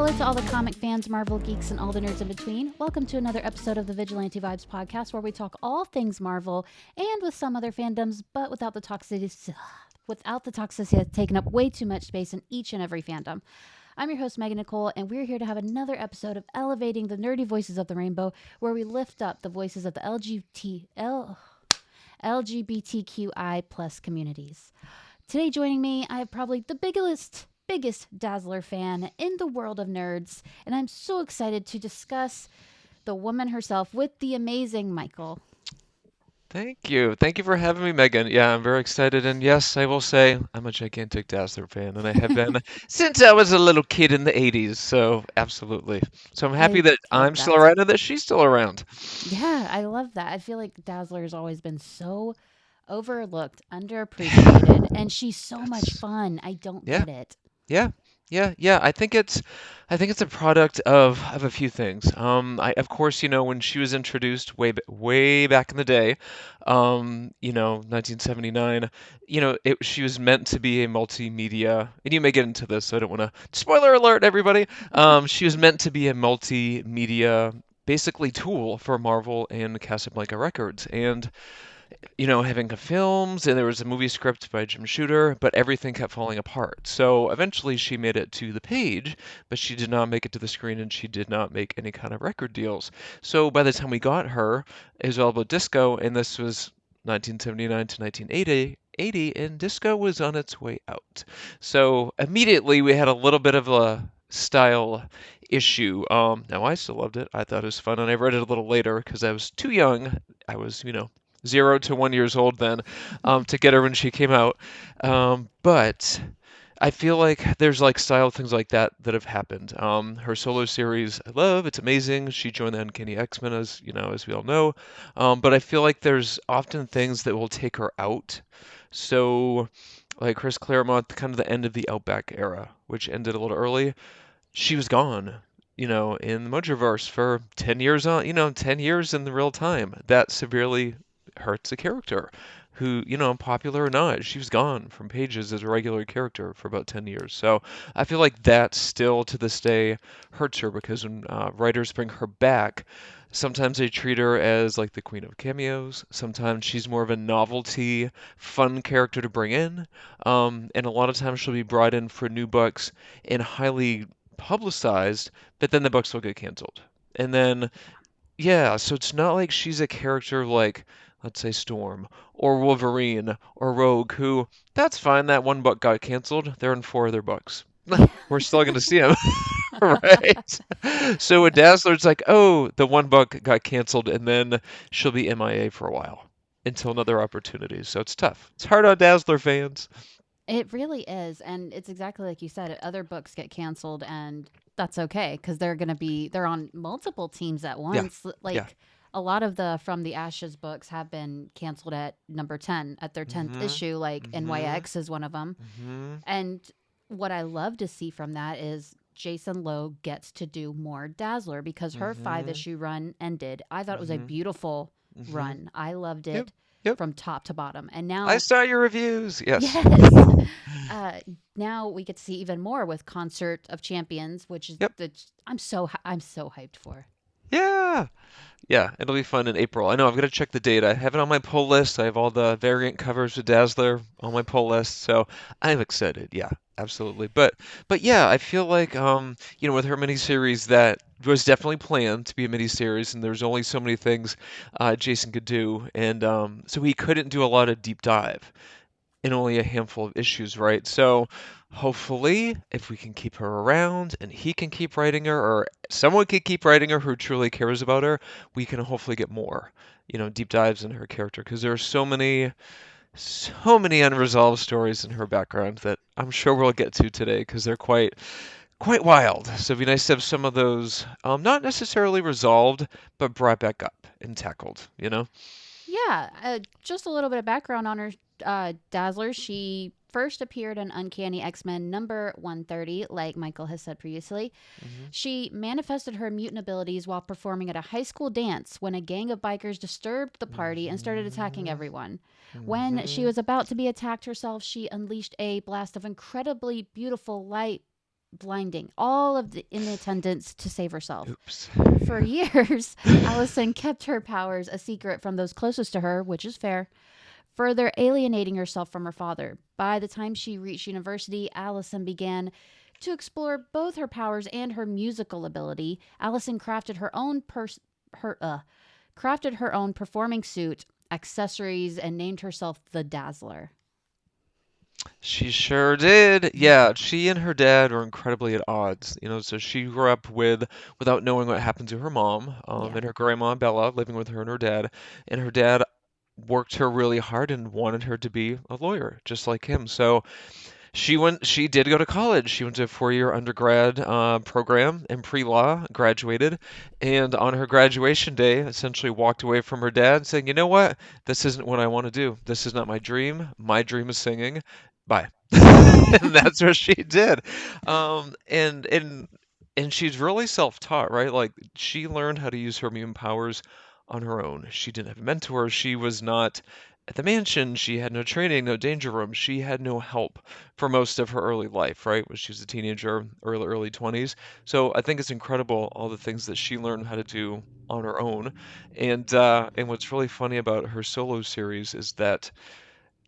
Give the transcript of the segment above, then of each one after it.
Hello to all the comic fans, Marvel geeks, and all the nerds in between. Welcome to another episode of the Vigilante Vibes podcast, where we talk all things Marvel and with some other fandoms, but without the toxicity. Without the toxicity that's taken up way too much space in each and every fandom. I'm your host, Megan Nicole, and we're here to have another episode of Elevating the Nerdy Voices of the Rainbow, where we lift up the voices of the LGBTQI plus communities. Today joining me, I have probably the biggest Dazzler fan in the world of nerds, and I'm so excited to discuss the woman herself with the amazing Michael. Thank you. Thank you for having me, Megan. Yeah, I'm very excited. And yes, I will say I'm a gigantic Dazzler fan, and I have been since I was a little kid in the 80s. So, absolutely. So, I'm happy I that love I'm still that. around and that she's still around. Yeah, I love that. I feel like Dazzler has always been so overlooked, underappreciated, and she's so much That's, fun. I don't yeah. get it. Yeah, yeah. I think it's a product of a few things. Of course, when she was introduced way back in the day, 1979, she was meant to be a multimedia, and you may get into this, so I don't want to spoiler alert, everybody. She was meant to be a multimedia, basically tool for Marvel and Casablanca Records, and having the films, and there was a movie script by Jim Shooter, but everything kept falling apart. So eventually she made it to the page, but she did not make it to the screen, and she did not make any kind of record deals. So by the time we got her, it was all about disco, and this was 1979 to 1980, and disco was on its way out. So immediately we had a little bit of a style issue. Now I still loved it. I thought it was fun, and I read it a little later because I was too young. I was, 0 to 1 years old then, to get her when she came out. But I feel like there's like style things like that have happened. Her solo series, I love. It's amazing. She joined the Uncanny X-Men, as we all know. But I feel like there's often things that will take her out. So, like Chris Claremont, kind of the end of the Outback era, which ended a little early, she was gone, in the Mojoverse for 10 years 10 years in the real time. That severely hurts a character who, popular or not, she was gone from pages as a regular character for about 10 years. So I feel like that still to this day hurts her because when writers bring her back, sometimes they treat her as like the queen of cameos. Sometimes she's more of a novelty, fun character to bring in. And a lot of times she'll be brought in for new books in highly publicized, but then the books will get canceled. And then, yeah, so it's not like she's a character like, let's say, Storm or Wolverine or Rogue, who, that's fine, that one book got canceled. They're in 4 other books. We're still going to see them, right? So with Dazzler, it's like, oh, the one book got canceled, and then she'll be MIA for a while until another opportunity. So it's tough. It's hard on Dazzler fans. It really is, and it's exactly like you said. Other books get canceled, and that's okay because they're on multiple teams at Yeah, once. yeah. Like a lot of the From the Ashes books have been canceled at number 10 at their 10th Mm-hmm. issue. Like Mm-hmm. NYX is one of them, Mm-hmm. and what I love to see from that is Jason Lowe gets to do more Dazzler because her five Mm-hmm. issue run ended. I thought it was a Mm-hmm. beautiful Mm-hmm. run. I loved Yep. it Yep. from top to bottom, and I now saw your reviews. Yes. yes. Uh, Now we get to see even more with Concert of Champions, which is Yep. I'm so hyped for. Yeah. Yeah, it'll be fun in April. I know I've got to check the date. I have it on my pull list. I have all the variant covers with Dazzler on my pull list, so I'm excited. Yeah, absolutely. But yeah, I feel like with her miniseries that was definitely planned to be a miniseries, and there's only so many things Jason could do, and so he couldn't do a lot of deep dive in only a handful of issues, right? So hopefully, if we can keep her around and he can keep writing her, or someone can keep writing her who truly cares about her, we can hopefully get more, deep dives in her character because there are so many unresolved stories in her background that I'm sure we'll get to today because they're quite wild. So it'd be nice to have some of those, not necessarily resolved, but brought back up and tackled. Yeah, just a little bit of background on her. Dazzler. She first appeared in Uncanny X Men number 130, like Michael has said previously. Hmm. She manifested her mutant abilities while performing at a high school dance when a gang of bikers disturbed the party and started attacking Hmm. everyone. When she Hmm. was about to be attacked herself, she unleashed a blast of incredibly beautiful light blinding all of the in the attendance to save herself. Oops. For Yeah. years, Allison kept her powers a secret from those closest to her, which is fair, further alienating herself from her father. By the time she reached university, Allison began to explore both her powers and her musical ability. Allison her crafted her own performing suit, accessories, and named herself the Dazzler. She sure did. Yeah, she and her dad were incredibly at odds, so she grew up without knowing what happened to her mom, Yeah. and her grandma Bella living with her and her dad worked her really hard and wanted her to be a lawyer, just like him. So she did go to college. She went to a 4-year undergrad program in pre-law, graduated, and on her graduation day, essentially walked away from her dad saying, "You know what? This isn't what I want to do. This is not my dream. My dream is singing. Bye." And that's what she did. And she's really self-taught, right? Like she learned how to use her mutant powers on her own. She didn't have a mentor. She was not at the mansion. She had no training, no danger room. She had no help for most of her early life, right? When she was a teenager, early 20s. So I think it's incredible all the things that she learned how to do on her own. And what's really funny about her solo series is that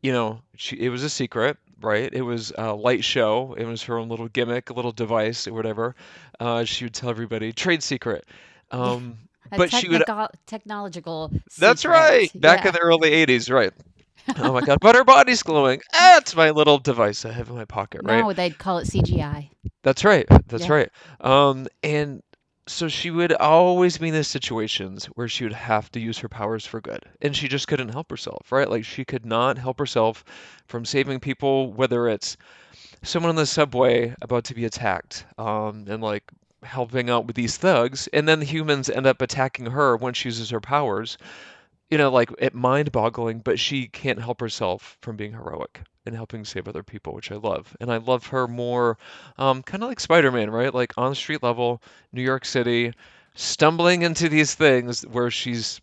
it was a secret, right? It was a light show. It was her own little gimmick, a little device or whatever. She would tell everybody, trade secret. Yeah. Um, A but she would, technological that's right, secret. back in Yeah. the early 80s, right? Oh my God, but her body's glowing. That's my little device I have in my pocket, right? Now they'd call it CGI. That's right. That's Yeah. right. And so she would always be in these situations where she would have to use her powers for good, and she just couldn't help herself, right? Like she could not help herself from saving people, whether it's someone on the subway about to be attacked, and like helping out with these thugs, and then the humans end up attacking her when she uses her powers, like it mind-boggling, but she can't help herself from being heroic and helping save other people, which I love. And I love her more, kind of like Spider-Man, right? Like on the street level, New York City, stumbling into these things where she's,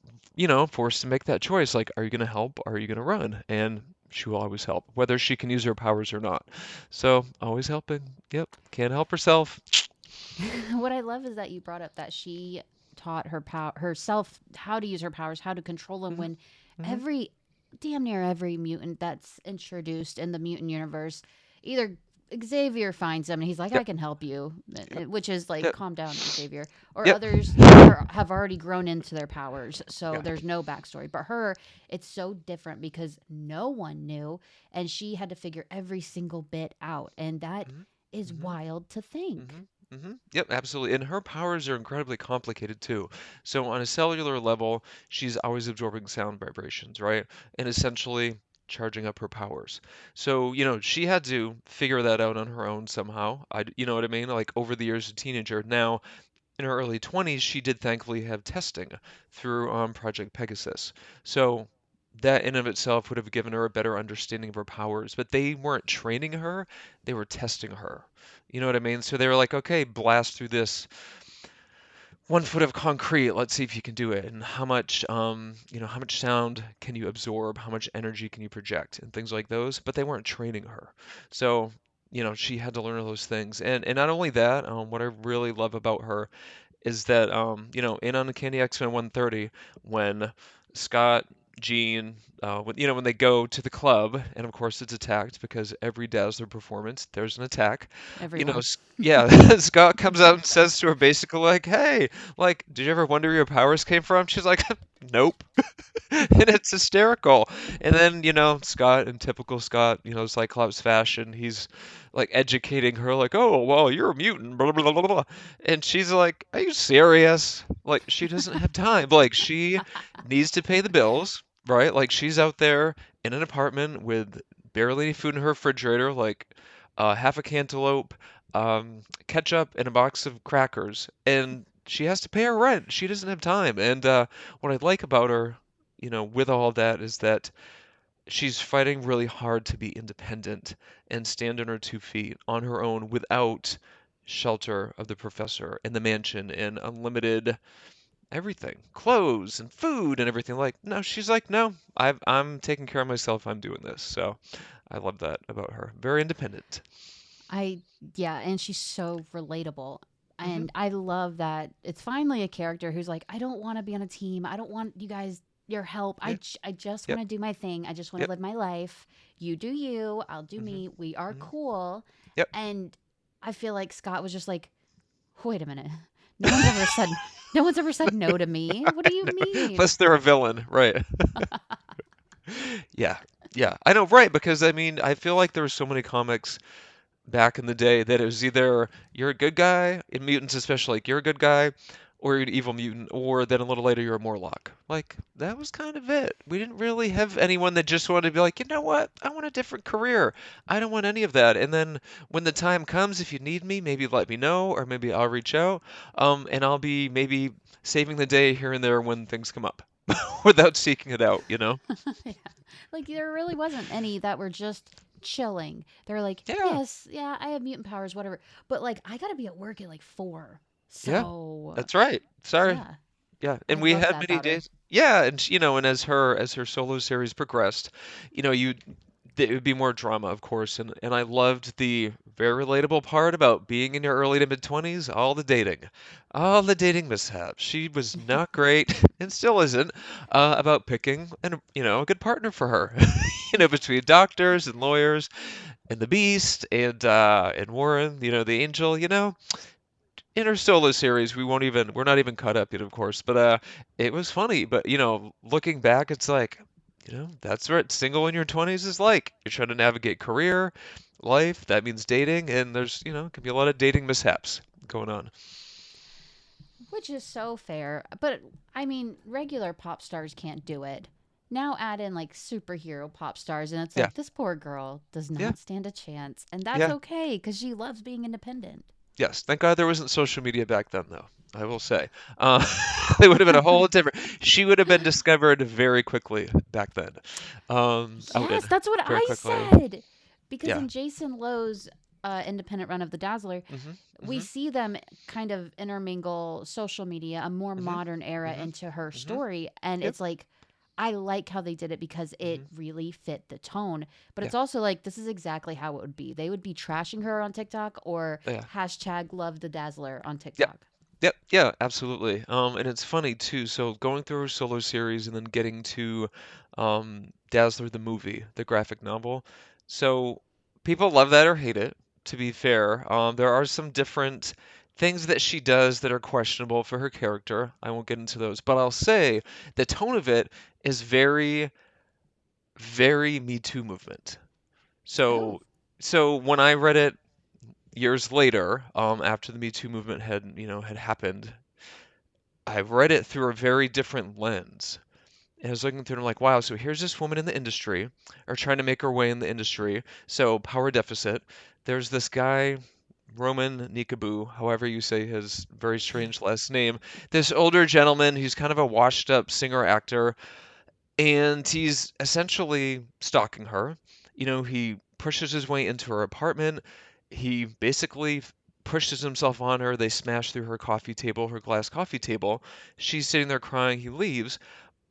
forced to make that choice. Like, are you going to help? Or are you going to run? And she will always help, whether she can use her powers or not. So, always helping. Yep, can't help herself. What I love is that you brought up that she taught herself how to use her powers, how to control them Hmm. when Hmm. every damn near every mutant that's introduced in the mutant universe, either Xavier finds them and he's like, I Yep, can help you, yep, which is like, yep, calm down, Xavier. Or yep. others have already grown into their powers, so Yeah. there's no backstory. But her, it's so different because no one knew, and she had to figure every single bit out. And that Hmm. is Hmm. wild to think. Yep, absolutely. And her powers are incredibly complicated too. So on a cellular level, she's always absorbing sound vibrations, right? And essentially charging up her powers. So, she had to figure that out on her own somehow. You know what I mean? Like over the years as a teenager. Now, in her early 20s, she did thankfully have testing through Project Pegasus. So that in of itself would have given her a better understanding of her powers, but they weren't training her, they were testing her. You know what I mean? So they were like, okay, blast through this 1 foot of concrete. Let's see if you can do it. And how much sound can you absorb? How much energy can you project? And things like those. But they weren't training her. So, she had to learn all those things. And not only that, what I really love about her is that in Uncanny X-Men 130, when Scott, Jean, when they go to the club, and of course it's attacked because every Dazzler performance there's an attack. Everyone. Yeah, Scott comes out and says to her basically like, "Hey, like, did you ever wonder where your powers came from?" She's like, "Nope." And it's hysterical. And then, Scott, in typical Scott, Cyclops fashion, he's like educating her, like, "Oh, well, you're a mutant, blah, blah, blah, blah, blah." And she's like, "Are you serious?" Like, she doesn't have time. Like, she needs to pay the bills, right? Like, she's out there in an apartment with barely any food in her refrigerator, like half a cantaloupe, ketchup, and a box of crackers. And she has to pay her rent. She doesn't have time. And what I like about her, with all that is that she's fighting really hard to be independent and stand on her 2 feet on her own without shelter of the professor and the mansion and unlimited everything, clothes and food and everything. Like, no, she's like, no, I'm taking care of myself. I'm doing this. So I love that about her. Very independent. I yeah, and she's so relatable. Hmm. And I love that it's finally a character who's like, I don't want to be on a team. I don't want you guys your help. Yeah. I just Yep. want to do my thing. I just want to Yep. live my life. You do you, I'll do Hmm. me. We are Hmm. cool. Yep. And I feel like Scott was just like, wait a minute. No one's ever said no one's ever said no to me. What do you mean? Plus they're a villain, right? Yeah. Yeah. I know, right? Because I mean, I feel like there were so many comics back in the day that it was either you're a good guy, in mutants especially, like you're a good guy, or you're an evil mutant, or then a little later you're a Morlock. Like that was kind of it. We didn't really have anyone that just wanted to be like, you know what? I want a different career. I don't want any of that. And then when the time comes, if you need me, maybe let me know, or maybe I'll reach out, and I'll be maybe saving the day here and there when things come up, without seeking it out. You know? Yeah. Like there really wasn't any that were just chilling. They're like, Yeah. yes, yeah, I have mutant powers, whatever. But like, I gotta be at work at like 4. Yeah. So That's right. Sorry. yeah, Yeah, I and we love had that many about her. days. Yeah, and you know, and as her solo series progressed, you it would be more drama, of course, and I loved the very relatable part about being in your early to mid-20s, all the dating mishaps. She was not great, and still isn't, about picking a good partner for her. Between doctors and lawyers and the Beast and Warren, the Angel, in our solo series, we're not even caught up yet, of course, but it was funny. But looking back, it's like, that's what single in your 20s is like. You're trying to navigate career, life, that means dating, and there's, can be a lot of dating mishaps going on. Which is so fair. But I mean, regular pop stars can't do it. Now add in like superhero pop stars, and it's Yeah, like this poor girl does yeah, not stand a chance. And that's yeah. okay because she loves being independent. Yes, thank God there wasn't social media back then, though. I will say, uh, it would have been a whole different. She would have been discovered very quickly back then, outed Yes, that's what very I quickly. said. Because Yeah. in Jason Lowe's independent run of the Dazzler, Mhm. we Mhm. see them kind of intermingle social media, a more Mhm. modern era Mhm. into her Mhm. story. And Yep. it's like, I like how they did it because it Mhm. really fit the tone. But Yeah. it's also like, this is exactly how it would be. They would be trashing her on TikTok or Yeah. hashtag love the Dazzler on Yep. TikTok. Yep. Yeah. Absolutely. And it's funny too. So going through her solo series and then getting to Dazzler the movie, the graphic novel. So people love that or hate it. To be fair, there are some different things that she does that are questionable for her character. I won't get into those, but I'll say the tone of it is very, very Me Too movement. Oh, So, so when I read it years later, after the Me Too movement had happened, I read it through a very different lens. And I was looking through and I'm like, wow, so here's this woman in the industry, or trying to make her way in the industry. So power deficit. There's this guy, Roman Nikabou, however you say his very strange last name. This older gentleman who's kind of a washed up singer actor, and he's essentially stalking her. He pushes his way into her apartment. He basically pushes himself on her. They smash through her coffee table, her glass coffee table. She's sitting there crying. He leaves,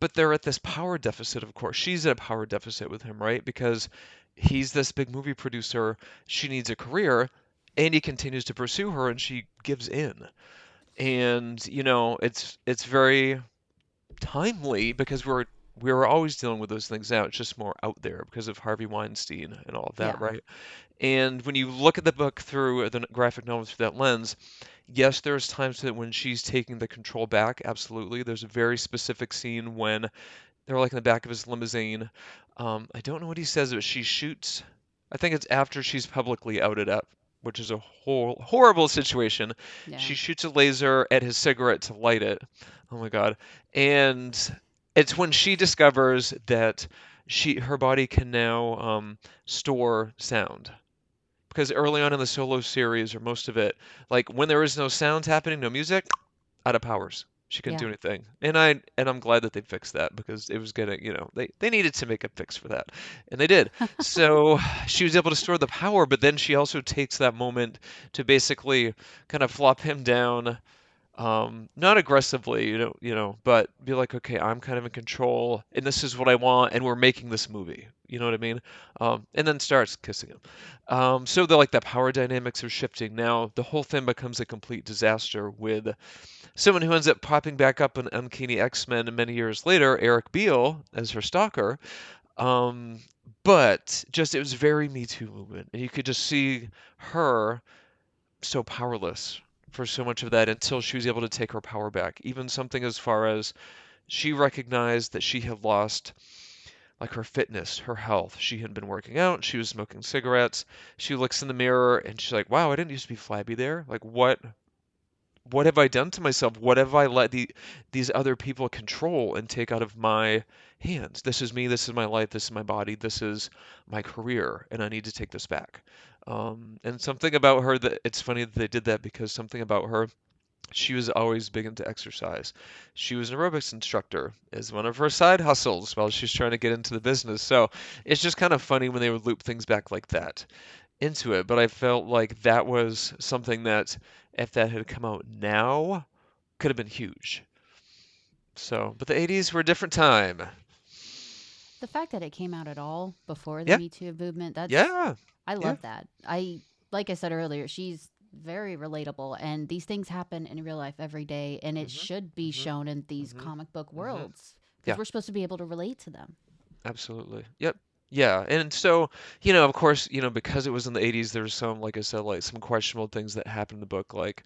but they're at this power deficit, of course. She's at a power deficit with him, right? Because he's this big movie producer. She needs a career, and he continues to pursue her, and she gives in. And, it's very timely because we were always dealing with those things now. It's just more out there because of Harvey Weinstein and all of that, yeah. right? And when you look at the book through the graphic novel through that lens, yes, there's times that when she's taking the control back, absolutely. There's a very specific scene when they're like in the back of his limousine. I don't know what he says, but she shoots. I think it's after she's publicly outed up, which is a horrible situation. Yeah. She shoots a laser at his cigarette to light it. Oh my God. And it's when she discovers that her body can now store sound. Because early on in the solo series, or most of it, like when there was no sound happening, no music, out of powers. She couldn't Yeah. do anything. And I'm glad that they fixed that because it was getting, they needed to make a fix for that. And they did. So she was able to store the power, but then she also takes that moment to basically kind of flop him down Not aggressively, but be like, okay, I'm kind of in control, and this is what I want, and we're making this movie. You know what I mean? And then starts kissing him. So the power dynamics are shifting now. The whole thing becomes a complete disaster with someone who ends up popping back up in Uncanny X-Men many years later, Eric Beale, as her stalker. Um, but just it was very Me Too movement, and you could just see her so powerless for so much of that until she was able to take her power back. Even something as far as she recognized that she had lost like her fitness, her health. She had been working out, she was smoking cigarettes. She looks in the mirror and she's like, "Wow, I didn't used to be flabby there. Like what have I done to myself? What have I let these other people control and take out of my hands? This is me, this is my life, this is my body, this is my career, and I need to take this back." And something about her that it's funny that they did that because something about her, she was always big into exercise. She was an aerobics instructor as one of her side hustles while she's trying to get into the business. So it's just kind of funny when they would loop things back like that into it, but I felt like that was something that if that had come out now, could have been huge. So, but the 80s were a different time. The fact that it came out at all before the Yeah, Me Too movement, that's yeah, I yeah. love that. Like I said earlier, she's very relatable and these things happen in real life every day and it Mhm, should be mhm, shown in these mhm, comic book mhm. worlds because Yeah, we're supposed to be able to relate to them. absolutely. Yep. Yeah, and so, of course, because it was in the 80s, there's some, like I said, like some questionable things that happen in the book, like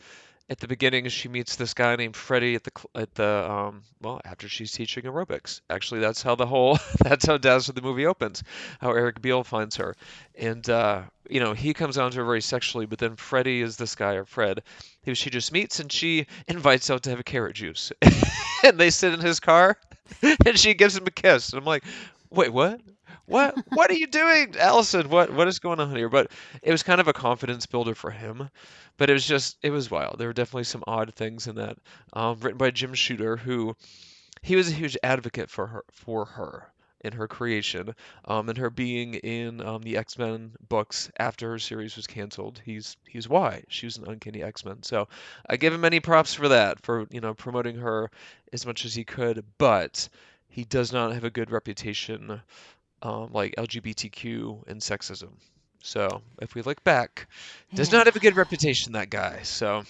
at the beginning, she meets this guy named Freddie well, after she's teaching aerobics. Actually, that's how the whole that's how Dazzler the movie opens, how Eric Beale finds her, and he comes on to her very sexually, but then Freddie is this guy or Fred, who she just meets, and she invites out to have a carrot juice, and they sit in his car, and she gives him a kiss, and I'm like, wait, what? What are you doing, Allison? What is going on here? But it was kind of a confidence builder for him. But it was wild. There were definitely some odd things in that. Written by Jim Shooter, who he was a huge advocate for her in her creation, and her being in the X-Men books after her series was canceled. He's why she was an Uncanny X-Men. So I give him many props for that, for promoting her as much as he could. But he does not have a good reputation, like LGBTQ and sexism. So if we look back, does Yeah. not have a good reputation, that guy. So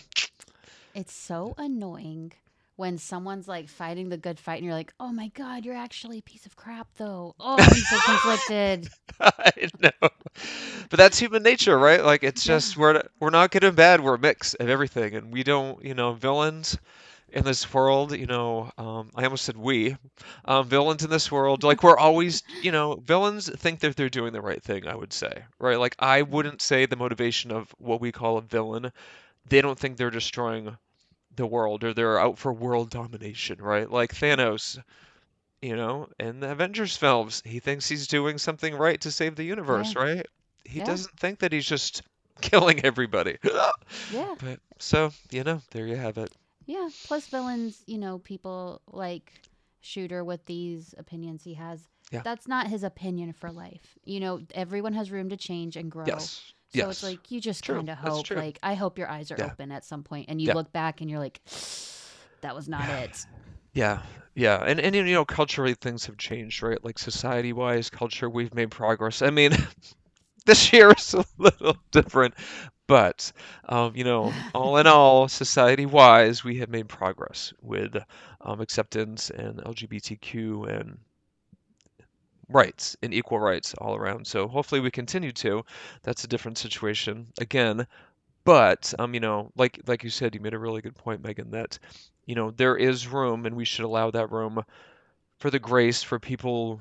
It's so annoying when someone's like fighting the good fight and you're like, "Oh my god, you're actually a piece of crap though." Oh, I'm so conflicted. I know, but that's human nature, right? Like it's Yeah. just we're not good and bad. We're a mix of everything, and we don't, villains in this world. I almost said we, villains in this world. Like we're always, villains think that they're doing the right thing. I would say, right? Like I Mhm. wouldn't say the motivation of what we call a villain. They don't think they're destroying the world or they're out for world domination, right? Like Yep. Thanos, in the Avengers films, he thinks he's doing something right to save the Yeah. universe, right? He Yeah. doesn't think that he's just killing everybody. Yeah. But so, there you have it. Yeah. Plus villains, people like Shooter with these opinions he has. Yeah. That's not his opinion for life. Everyone has room to change and grow. Yes. So it's Yes. like you just True. kind of That's hope, true. like, I hope your eyes are Yeah. open at some point and you Yeah. look back and you're like, that was not it. Yeah. Yeah. And culturally things have changed, right? Like society-wise, culture, we've made progress. I mean, this year is a little different, but all in all, society-wise, we have made progress with acceptance and LGBTQ and rights and equal rights all around. So hopefully we continue to. That's a different situation again. But like you said, you made a really good point, Megan, that there is room, and we should allow that room for the grace for people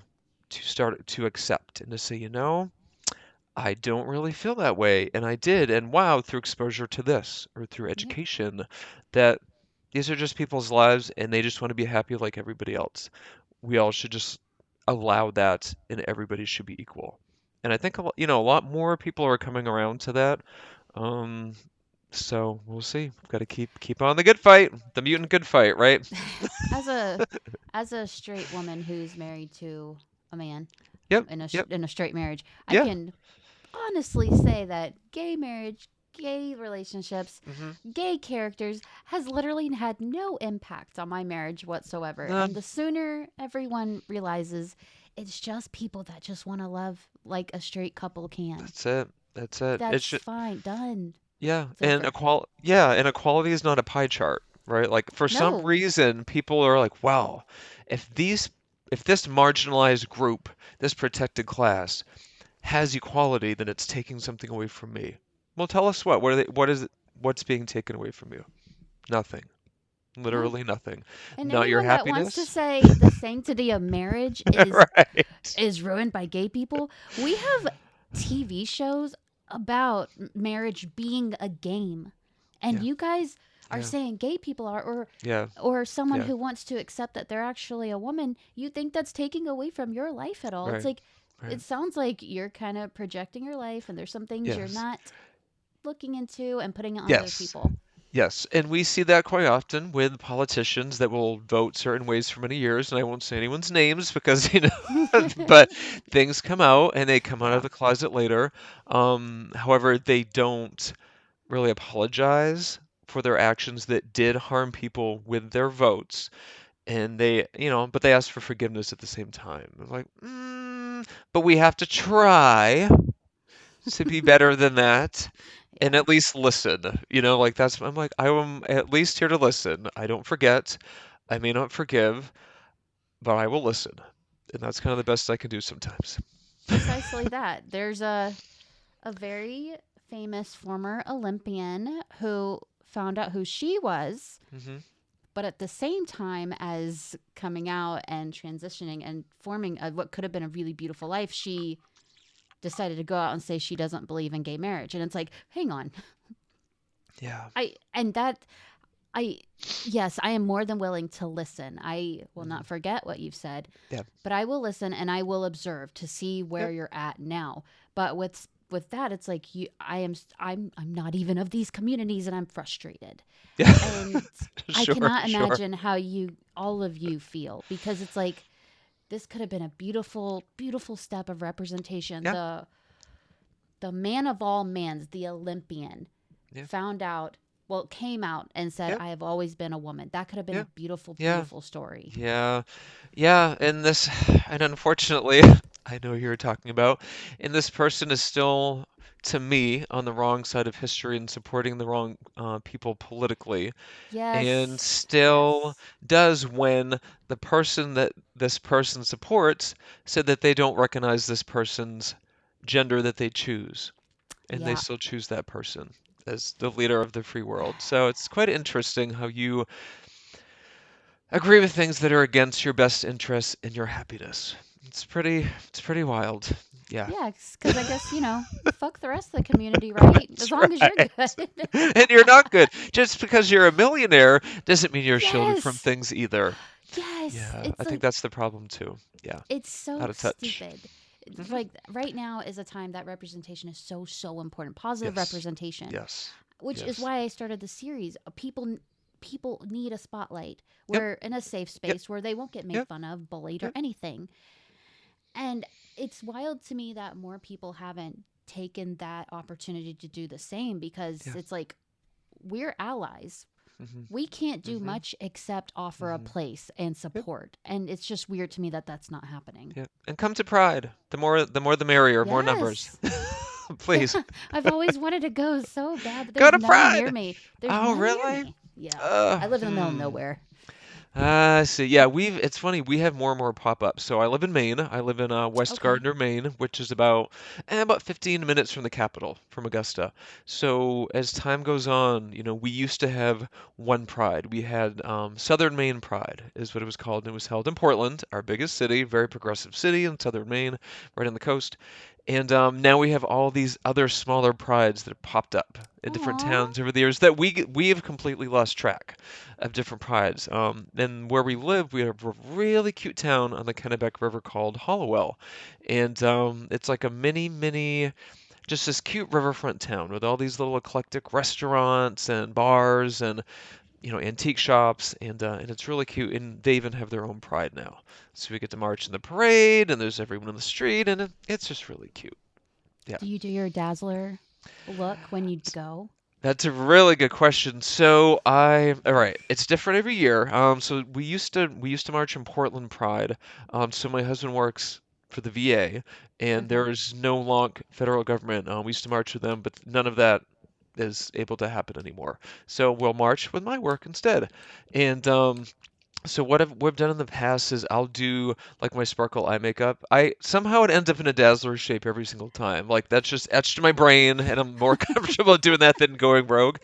to start to accept and to say, I don't really feel that way, and I did, and wow, through exposure to this or through Yep. education, that these are just people's lives, and they just want to be happy like everybody else. We all should just allow that, and everybody should be equal. And I think a lot more people are coming around to that. Um, so we'll see. We've got to keep on the good fight, the mutant good fight, right? as a as a straight woman who's married to a man Yep, in yep, a straight marriage, I yeah, can honestly say that gay marriage gay relationships, Hmm. gay characters has literally had no impact on my marriage whatsoever. And None. the sooner everyone realizes it's just people that just want to love like a straight couple can, That's it. That's it. It that's should. fine. Done. Yeah, It's over. and equality is not a pie chart, right? Like for some No. reason, people are like, "Well, if these if this marginalized group, this protected class has equality, then it's taking something away from me." Well, tell us what. What is it, what's being taken away from you? Nothing. No. Literally nothing. And Not your anyone that wants to happiness? say the sanctity of marriage Right. is ruined by gay people, we have TV shows about marriage being a game. And Yeah. you guys are Yeah. saying gay people are Yeah. or someone Yeah. who wants to accept that they're actually a woman, you think that's taking away from your life at all. It's Right. like Right. it sounds like you're kind of projecting your life and there's some things you're Yes. not looking into and putting it on other Yes. people. Yes, and we see that quite often with politicians that will vote certain ways for many years, and I won't say anyone's names because, but things come out and they come out of Yeah. the closet later. However, they don't really apologize for their actions that did harm people with their votes, and but they ask for forgiveness at the same time. I'm like, but we have to try to be better than that and Yeah. at least listen. Like I'm like, I am at least here to listen. I don't forget. I may not forgive, but I will listen. And that's kind of the best I can do sometimes. Precisely that. There's a very famous former Olympian who found out who she was, Hmm. but at the same time as coming out and transitioning and forming what could have been a really beautiful life, she decided to go out and say she doesn't believe in gay marriage. And it's like, hang on. Yeah. And that, I, yes, I am more than willing to listen. I will Hmm. not forget what you've said, Yeah. but I will listen and I will observe to see where Yep. you're at now. But with that, it's like I'm not even of these communities, and I'm frustrated, Yeah. and I Sure. cannot Sure. imagine how you all of you feel because it's like this could have been a beautiful, beautiful step of representation. Yeah. The man of all mans, the Olympian, Yeah. found out. Well, came out and said, Yeah. "I have always been a woman." That could have been a Yeah. beautiful, Yeah. beautiful story. Yeah. Yeah. And unfortunately, I know who you're talking about. And this person is still, to me, on the wrong side of history and supporting the wrong people politically. And Yes, still yes, does when the person that this person supports said that they don't recognize this person's gender that they choose, and they yeah. still choose that person as the leader of the free world. So it's quite interesting how you agree with things that are against your best interests and your happiness. It's pretty wild. Yeah. Yeah, because I guess, fuck the rest of the community, right? As That's long as you're right. good. And you're not good. Just because you're a millionaire doesn't mean you're shielded from Yes. things either. Yes. Yeah, I It's think like, that's the problem too. Yeah, it's so out of touch. stupid. Hmm. Like, right now is a time that representation is so, so important. Positive Yes, representation, yes, which is yes. why I started the series. People need a spotlight. Yep, We're in a safe yep, space where they won't get made yep, fun of, bullied, or yep. anything. And it's wild to me that more people haven't taken that opportunity to do the same because Yeah. it's like we're allies. Hmm. We can't do Hmm. much except offer a Hmm. place and Yep, support. And it's just weird to me that that's not happening. yep. And come to Pride. The more the merrier, more numbers. Yes. Please. I've always wanted to go so bad, but Go there's to none near Pride. me. There's Oh, none near really? me. Yeah. Uh, I live in the middle of hmm. nowhere. See, yeah, it's funny, we have more and more pop-ups. So I live in Maine. I live in West Okay. Gardner, Maine, which is about 15 minutes from the capital, from Augusta. So as time goes on, we used to have one Pride. We had Southern Maine Pride, is what it was called, and it was held in Portland, our biggest city, very progressive city in Southern Maine, right on the coast. And now we have all these other smaller prides that have popped up in different Aw. towns over the years that we have completely lost track of different prides. And where we live, we have a really cute town on the Kennebec River called Hollowell, and it's like a mini, just this cute riverfront town with all these little eclectic restaurants and bars and antique shops, and it's really cute. And they even have their own pride now, so we get to march in the parade, and there's everyone in the street, and it's just really cute. Yeah. Do you do your Dazzler? look when you go? That's a really good question. So all right, it's different every year. So we used to march in Portland Pride. So my husband works for the VA, and Okay. there is no long federal government. We used to march with them, but none of that is able to happen anymore. So we'll march with my work instead. And so what I've done in the past is I'll do like my sparkle eye makeup. I somehow it ends up in a Dazzler shape every single time. Like that's just etched in my brain, and I'm more comfortable doing that than going rogue.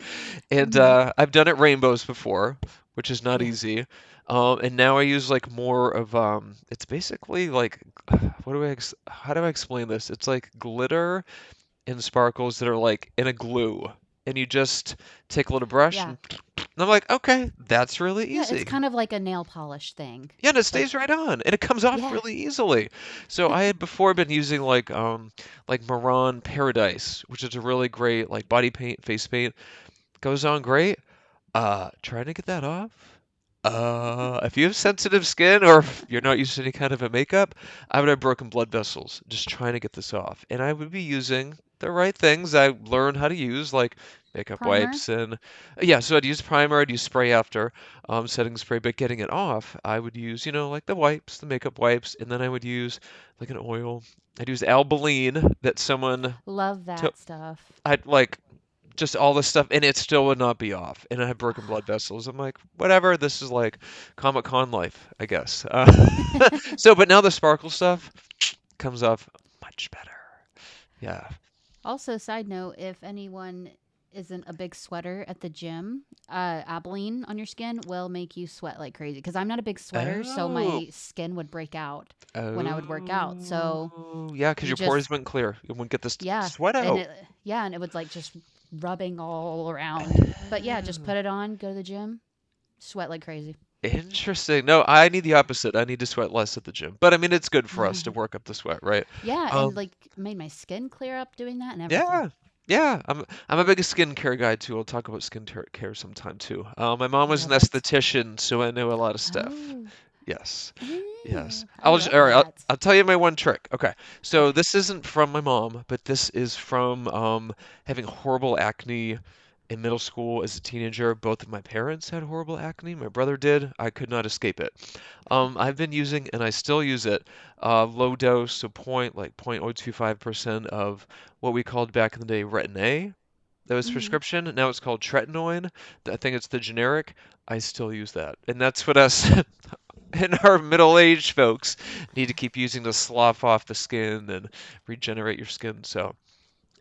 And Mm-hmm. I've done it rainbows before, which is not Yeah. easy. And now I use like more of it's basically like how do I explain this? It's like glitter and sparkles that are like in a glue, and you just take a little brush Yeah. and I'm like, okay, that's really Yeah. It's easy. kind of like a nail polish thing. Yeah, and it Like, stays right on, and it comes off yeah. really easily. So I had before been using like Maron Paradise, which is a really great like body paint, face paint. Goes on great. Trying to get that off. If you have sensitive skin or if you're not used to any kind of a makeup, I would have broken blood vessels just trying to get this off. And I would be using the right things I learned how to use, like makeup Primer. wipes and yeah, so I'd use primer, I'd use spray after, setting spray, but getting it off, I would use, like the wipes, the makeup wipes, and then I would use like an oil. I'd use Albolene that someone Love took. that stuff. I'd like just all this stuff, and it still would not be off. And I had broken blood vessels. I'm like, whatever. This is like Comic Con life, I guess. So, but now the sparkle stuff comes off much better. Yeah. Also, side note, if anyone isn't a big sweater at the gym, Abilene on your skin will make you sweat like crazy. Because I'm not a big sweater, so Oh. my skin would break out when I would work out. So Oh. Yeah, because you your pores just, wouldn't clear. You wouldn't get this yeah, sweat and out. it, yeah, and it would like just rubbing all around. But yeah, just put it on, go to the gym, sweat like crazy. Interesting. No, I need the opposite. I need to sweat less at the gym. But I mean, it's good for us to work up the sweat, right? Yeah, and Um, like made my skin clear up doing that and everything. Yeah, yeah. I'm a big skincare guy too. I'll talk about skincare sometime too. My mom was an Love it. esthetician, so I know a lot of stuff. Oh, Yes, yes. ooh, I All love right. that. I'll tell you my one trick. Okay, so Okay. this isn't from my mom, but this is from having horrible acne in middle school as a teenager. Both of my parents had horrible acne. My brother did. I could not escape it. I've been using, and I still use it, low dose, so like 0.025% of what we called back in the day Retin-A. That was Hmm. prescription. Now it's called tretinoin. I think it's the generic. I still use that. And that's what us and our middle-aged folks need to keep using to slough off the skin and regenerate your skin. So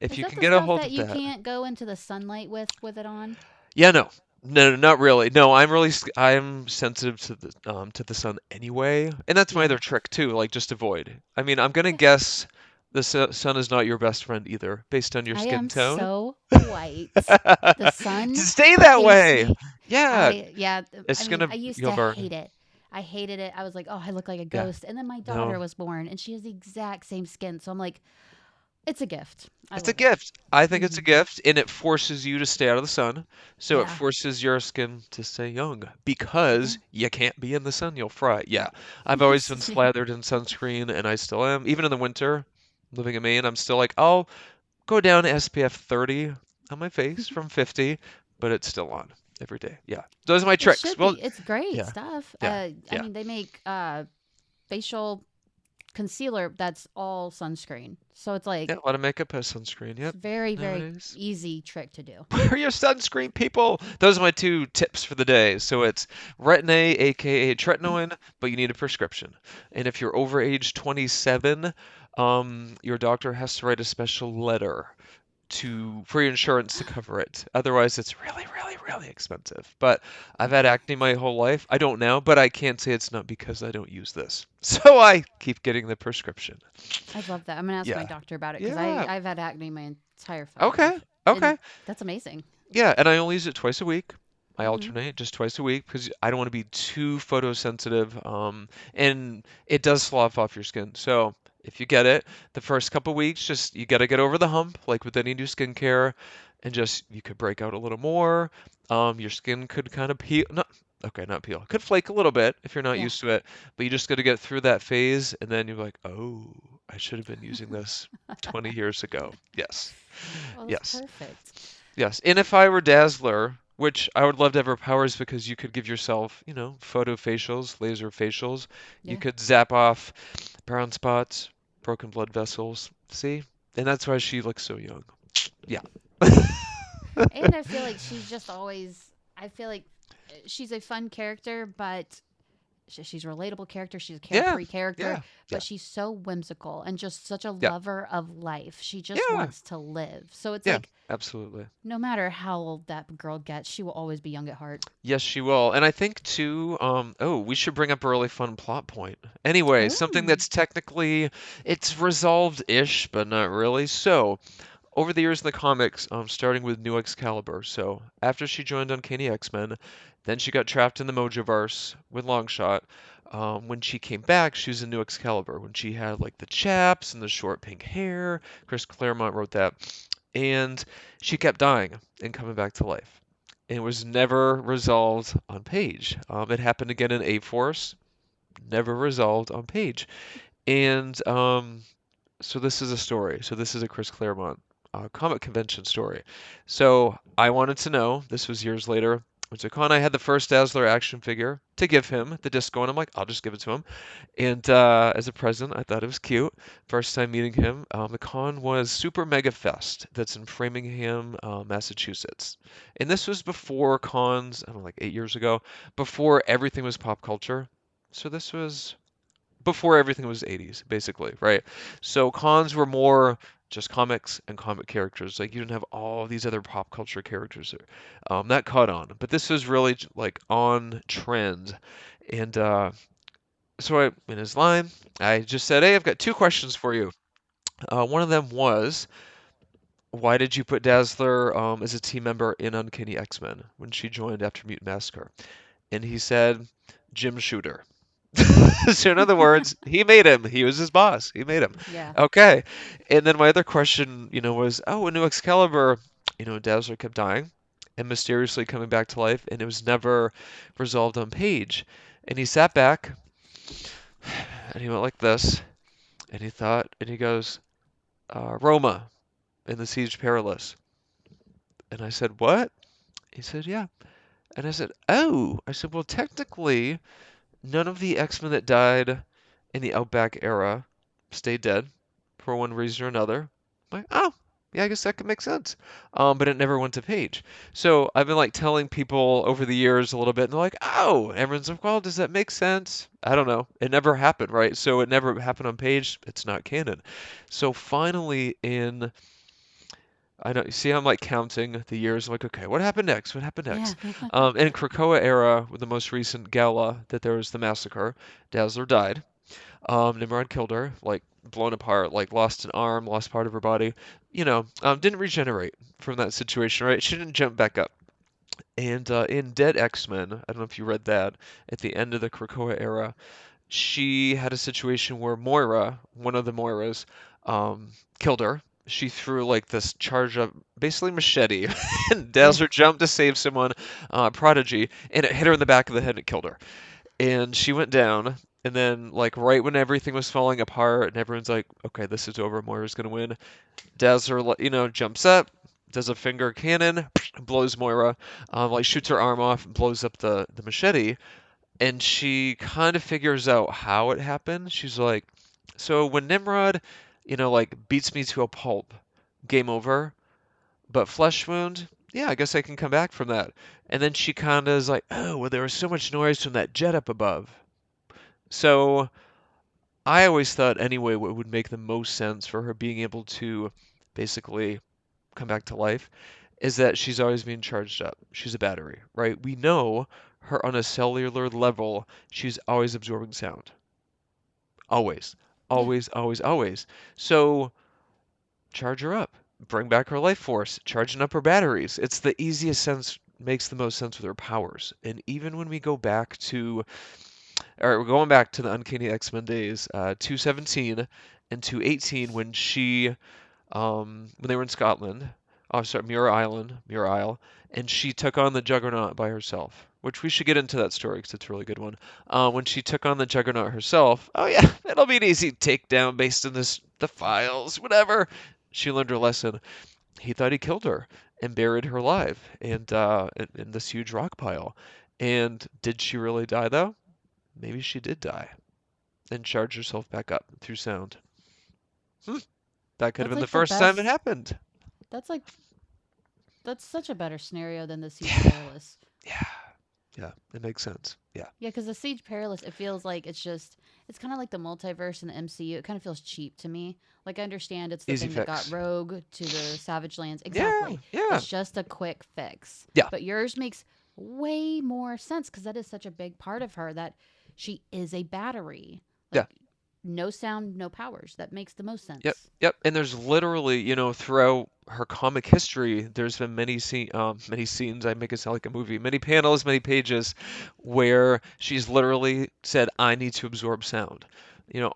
if Is you that can the get a stuff hold that of you that. can't go into the sunlight with it on? Yeah, no. No, not really. No, I'm sensitive to the sun anyway, and that's my Yeah. other trick too, like just avoid. I mean, I'm gonna Yeah. guess the sun is not your best friend either, based on your I skin am tone. so white. The sun Stay that hates way. me. Yeah, Yeah, I it's mean, gonna I used you'll to burn. hate it. I hated it. I was like, oh, I look like a Yeah. ghost. And then my daughter No. was born and she has the exact same skin. So I'm like, it's a gift. I It's a love it. gift. I think it's Hmm. a gift, and it forces you to stay out of the sun. So it Yeah. forces your skin to stay young because Yeah. you can't be in the sun, you'll fry. Yeah. I've always been slathered in sunscreen, and I still am. Even in the winter, living in Maine, I'm still like, I'll go down to SPF 30 on my face from 50, but it's still on every day. Yeah. Those are my It tricks. should Well, be. It's great yeah, stuff. yeah, I yeah. mean, they make facial concealer that's all sunscreen. So it's Yeah, like a lot of makeup has sunscreen. it's Yep. very, very Nowadays. easy trick to do. Wear your sunscreen, people. Those are my two tips for the day. So it's Retin-A, aka tretinoin, but you need a prescription. And if you're over age 27, your doctor has to write a special letter for your insurance to cover it. Otherwise, it's really, really, really expensive. But I've had acne my whole life. I don't now, but I can't say it's not because I don't use this. So I keep getting the prescription. I love that. I'm gonna ask my Yeah. doctor about it because Yeah. I've had acne my entire fucking Okay. life, and Okay. that's amazing. Yeah, and I only use it twice a week. I Hmm. alternate just twice a week because I don't want to be too photosensitive. And it does slough off your skin. So if you get it, the first couple weeks, just you got to get over the hump, like with any new skincare, and just you could break out a little more. Your skin could kind of peel. No, Okay, not peel. Could flake a little bit if you're not Yeah. used to it, but you just got to get through that phase, and then you're like, oh, I should have been using this 20 years ago. Yes, Well, that's yes, perfect. yes. And if I were Dazzler, which I would love to have her powers because you could give yourself, photo facials, laser facials. You Yeah. could zap off brown spots, broken blood vessels. See? And that's why she looks so young. Yeah. And I feel like she's just always, I feel like she's a fun character, but she's a relatable character. She's a Yeah. carefree character, Yeah. but Yeah. she's so whimsical and just such a Yeah. lover of life. She just Yeah. wants to live. So it's Yeah. like, Absolutely. no matter how old that girl gets, she will always be young at heart. Yes, she will. And I think too, we should bring up a really fun plot point. Anyway, something Oh, that's technically it's resolved-ish, but not really. So, over the years in the comics, starting with New Excalibur. So, after she joined Uncanny X-Men, then she got trapped in the Mojoverse with Longshot. When she came back, she was in New Excalibur when she had like the chaps and the short pink hair. Chris Claremont wrote that. And she kept dying and coming back to life. It was never resolved on page. It happened again in A-Force, never resolved on page. And so this is a story. So this is a Chris Claremont comic convention story. So I wanted to know, this was years later, when to con, I had the first Dazzler action figure to give him, the disco, and I'm like, I'll just give it to him. And as a present, I thought it was cute. First time meeting him, the con was Super Mega Fest that's in Framingham, Massachusetts. And this was before cons, I don't know, like 8 years ago, before everything was pop culture. So this was before everything was 80s, basically, right? So cons were more just comics and comic characters. Like you didn't have all these other pop culture characters that caught on. But this was really like on trend. And so in his line, I just said, "Hey, I've got two questions for you." One of them was, why did you put Dazzler as a team member in Uncanny X-Men when she joined after Mutant Massacre? And he said, Jim Shooter. So in other words, he made him. He was his boss. He made him. yeah. Okay. And then my other question, was, oh, in New Excalibur, Dazzler kept dying and mysteriously coming back to life, and it was never resolved on page. And he sat back and he went like this, and he thought, and he goes, Roma in the Siege Perilous. And I said, what? He said, yeah. And I said, oh. I said, well, technically, none of the X-Men that died in the Outback era stayed dead for one reason or another. I'm like, oh, yeah, I guess that could make sense. But it never went to page. So I've been like telling people over the years a little bit, and they're like, oh, everyone's like, well, does that make sense? I don't know. It never happened, right? So it never happened on page. It's not canon. So finally, I know, you see, I'm like counting the years. I'm like, okay, what happened next? What happened Yeah. next? In Krakoa era, with the most recent gala that there was the massacre, Dazzler died. Nimrod killed her, like blown apart, like lost an arm, lost part of her body. Didn't regenerate from that situation, right? She didn't jump back up. And in Dead X-Men, I don't know if you read that, at the end of the Krakoa era, she had a situation where Moira, one of the Moiras, killed her. She threw like this charge up, basically machete, and yeah. Dazzler jumped to save someone, Prodigy, and it hit her in the back of the head and it killed her. And she went down, and then like right when everything was falling apart and everyone's like, okay, this is over, Moira's gonna win. Dazzler, jumps up, does a finger cannon, blows Moira, like shoots her arm off, and blows up the machete, and she kind of figures out how it happened. She's like, so when Nimrod, like beats me to a pulp, game over. But flesh wound, yeah, I guess I can come back from that. And then she kind of is like, oh, well, there was so much noise from that jet up above. So I always thought, anyway, what would make the most sense for her being able to basically come back to life is that she's always being charged up. She's a battery, right? We know her on a cellular level, she's always absorbing sound. Always. Yeah. Always, always, always. So charge her up. Bring back her life force. Charging up her batteries. It's the easiest sense, makes the most sense with her powers. And even when we go back to, or we're going back to the Uncanny X-Men days, 217 and 218, when they were in Scotland, oh, sorry, Muir Island, Muir Isle, and she took on the Juggernaut by herself. which we should get into that story because it's a really good one. When she took on the Juggernaut herself, oh yeah, it'll be an easy takedown based on the files, whatever. She learned her lesson. He thought he killed her and buried her alive and in this huge rock pile. And did she really die though? Maybe she did die and charge herself back up through sound. Hmm, that could have That's been the like the first time it best. happened. That's like that's such a better scenario than the Siege Yeah, Perilous. yeah, yeah. It makes sense. Yeah, Yeah, because the Siege Perilous, it feels like it's kind of like the multiverse in the MCU. It kind of feels cheap to me. Like I understand it's the easy thing that got fix. Rogue to the Savage Lands. Yeah, Exactly. yeah, It's just a quick fix. yeah, But yours makes way more sense because that is such a big part of her that she is a battery. yeah. Like no sound, no powers. That makes the most Yep, sense. yep. And there's literally, throughout her comic history, there's been many scenes. I make it sound like a movie. Many panels, many pages, where she's literally said, "I need to absorb sound."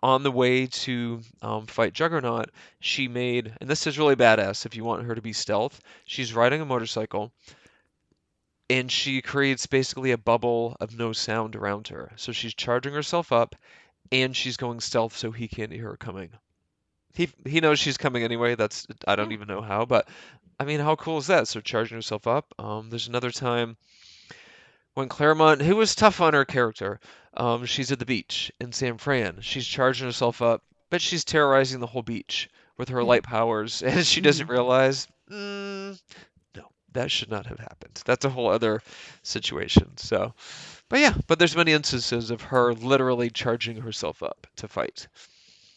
On the way to fight Juggernaut, she made, and this is really badass. If you want her to be stealth, she's riding a motorcycle, and she creates basically a bubble of no sound around her. So she's charging herself up, and she's going stealth, so he can't hear her coming. He knows she's coming anyway. That's I don't Yeah. even know how, but I mean, how cool is that? So charging herself up. There's another time when Claremont, who was tough on her character, she's at the beach in San Fran. She's charging herself up, but she's terrorizing the whole beach with her light powers, and she Hmm. doesn't realize. No, that should not have happened. That's a whole other situation. So, but yeah, but there's many instances of her literally charging herself up to fight.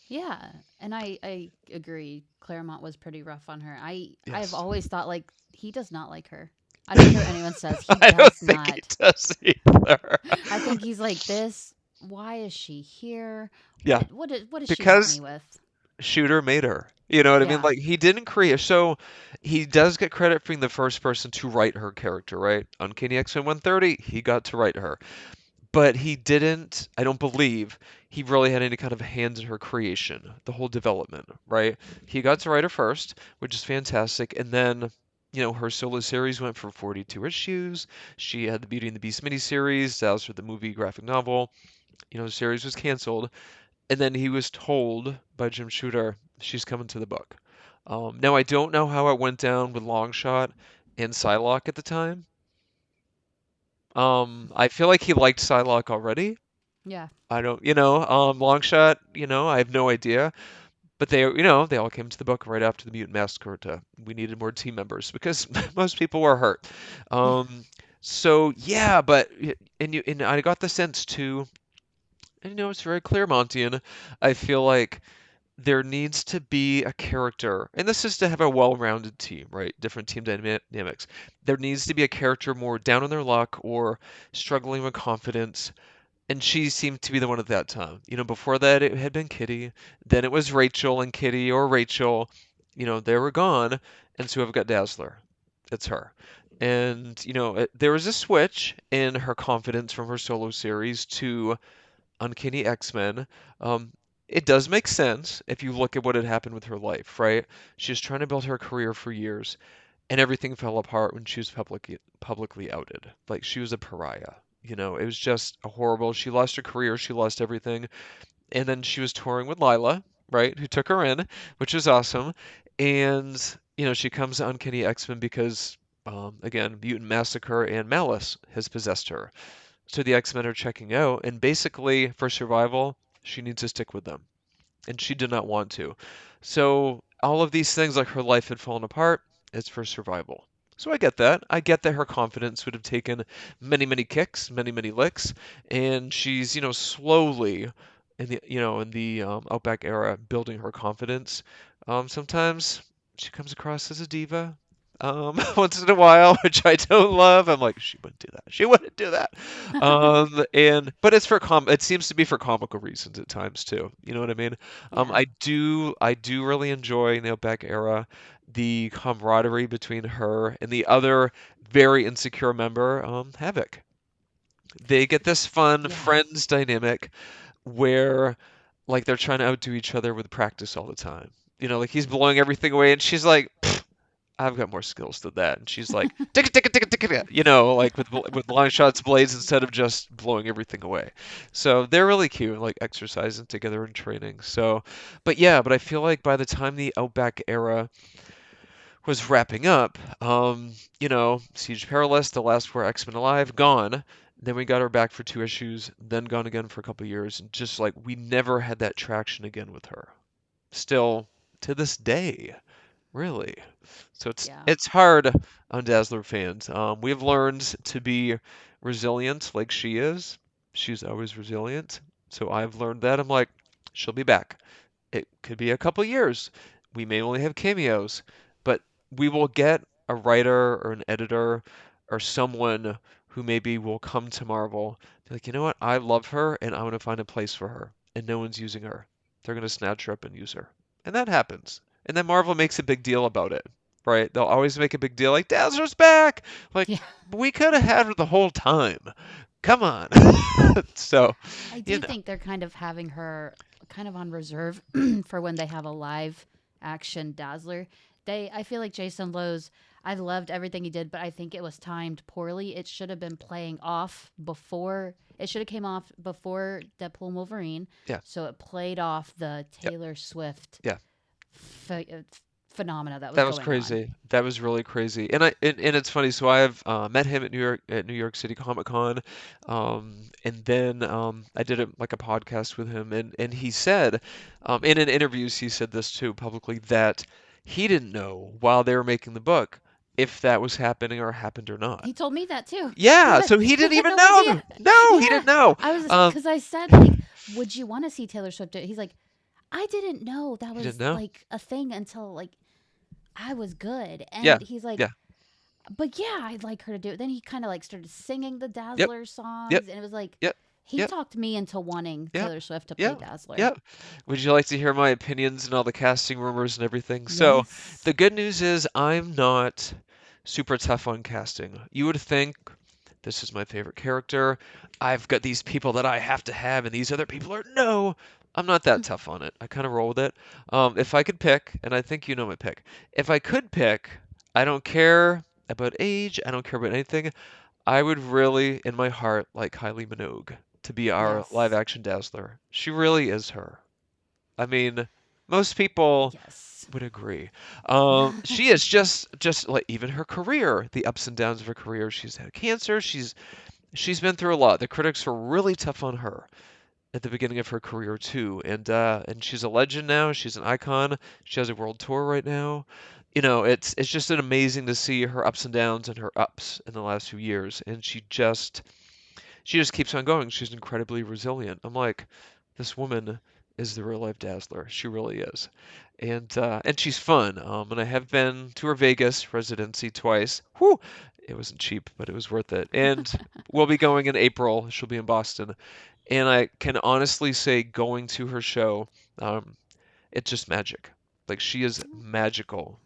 Yeah, and I agree. Claremont was pretty rough on her. I've Yes. always thought like he does not like her. I don't care what anyone says. He I don't does think he not. does either. I think he's like this. Why is she here? Yeah, What does she help me because with? Shooter made her. You know what I mean? Yeah. Like he didn't create. So he does get credit for being the first person to write her character, right? Uncanny X-Men 130, he got to write her. But he didn't, I don't believe, he really had any kind of hand in her creation, the whole development, right? He got to write her first, which is fantastic, and then, her solo series went for 42 issues. She had the Beauty and the Beast miniseries, Dazzler the movie graphic novel. The series was canceled, and then he was told by Jim Shooter, she's coming to the book. Now I don't know how it went down with Longshot and Psylocke at the time. I feel like he liked Psylocke already. Yeah. I don't, Longshot, I have no idea. But they all came to the book right after the Mutant Massacre. We needed more team members because most people were hurt. Yeah. Um, so yeah, and I got the sense too, and it's very Claremontian. I feel like there needs to be a character, and this is to have a well-rounded team, right? Different team dynamics. There needs to be a character more down on their luck or struggling with confidence, and she seemed to be the one at that time. Before that it had been Kitty, then it was Rachel and Kitty or Rachel. They were gone, and so I've got Dazzler. It's her. And there was a switch in her confidence from her solo series to Uncanny X-Men. Um, it does make sense if you look at what had happened with her life, right? She was trying to build her career for years, and everything fell apart when she was publicly outed. Like she was a pariah. It was just horrible. She lost her career, she lost everything, and then she was touring with Lila, right, who took her in, which was awesome. And she comes to Uncanny X-Men because, again, Mutant Massacre and Malice has possessed her. So the X-Men are checking out, and basically, for survival, she needs to stick with them, and she did not want to. So all of these things, like her life had fallen apart, it's for survival. So I get that. I get that her confidence would have taken many, many kicks, many, many licks, and she's, slowly in the Outback era building her confidence. Sometimes she comes across as a diva. Once in a while, which I don't love. I'm like, she wouldn't do that. She wouldn't do that. And but it's for it seems to be for comical reasons at times too. You know what I mean? Yeah. I do really enjoy the Outback era, the camaraderie between her and the other very insecure member, Havoc. They get this fun Yeah. friends dynamic where like they're trying to outdo each other with practice all the time. Like he's blowing everything away and she's like, I've got more skills than that. And she's like, ticka, ticka, ticka, ticka, like with long shots blades instead of just blowing everything away. So they're really cute, like exercising together and training. So, but yeah, but I feel like by the time the Outback era was wrapping up, Siege Perilous, the last four X-Men alive, gone. Then we got her back for two issues, then gone again for a couple years, and just like we never had that traction again with her. Still to this day. Really? So it's Yeah. it's hard on Dazzler fans. We've learned to be resilient like she is. She's always resilient. So I've learned that. I'm like, she'll be back. It could be a couple years. We may only have cameos, but we will get a writer or an editor or someone who maybe will come to Marvel, be like, you know what? I love her and I want to find a place for her. And no one's using her. They're going to snatch her up and use her. And that happens. And then Marvel makes a big deal about it, right? They'll always make a big deal like Dazzler's back. Like Yeah. we could have had her the whole time. Come on. So, I you do know, think they're kind of having her kind of on reserve for when they have a live action Dazzler. I feel like Jason Lowe's, I loved everything he did, but I think it was timed poorly. It should have been playing off before, it should have came off before Deadpool and Wolverine. yeah, So it played off the yeah, Taylor Swift yeah. phenomena that was That was going on. crazy. That was really crazy. And it's funny. So I've met him at New York City Comic Con, and then I did like a podcast with him, and he said, in an interviews he said this too publicly that he didn't know while they were making the book if that was happening or happened or not. He told me that too. Yeah, I so he didn't had even no idea. know. No, he Yeah. didn't know. I was, Um, because I said, like, would you want to see Taylor Swift? He's like, I didn't know that he didn't was know. like a thing until like I was good. Yeah, And he's like, yeah, but yeah, I'd like her to do it. Then he kind of like started singing the yep, Dazzler yep, songs. And it was like, yep, he yep. talked me into wanting Yeah, Taylor Swift to play yeah, Dazzler. yeah. Would you like to hear my opinions and all the casting rumors and everything? So, Yes. the good news is I'm not super tough on casting. You would think this is my favorite character. I've got these people that I have to have, and these other people are no. I'm not that tough on it. I kind of roll with it. If I could pick, and I think you know my pick, if I could pick, I don't care about age. I don't care about anything. I would really, in my heart, like Kylie Minogue to be our live Yes. action Dazzler. She really is her. I mean, most people Yes. would agree. She is just like even her career, the ups and downs of her career. She's had cancer. She's been through a lot. The critics were really tough on her at the beginning of her career too, and she's a legend now. She's an icon. She has a world tour right now. It's just an amazing to see her ups and downs and her ups in the last few years, and she just keeps on going. She's incredibly resilient. I'm like, this woman is the real life Dazzler. She really is, and she's fun. And I have been to her Vegas residency twice. Whew, it wasn't cheap, but it was worth it. And we'll be going in April. She'll be in Boston, and I can honestly say, going to her show, um, it's just magic. Like she is magical.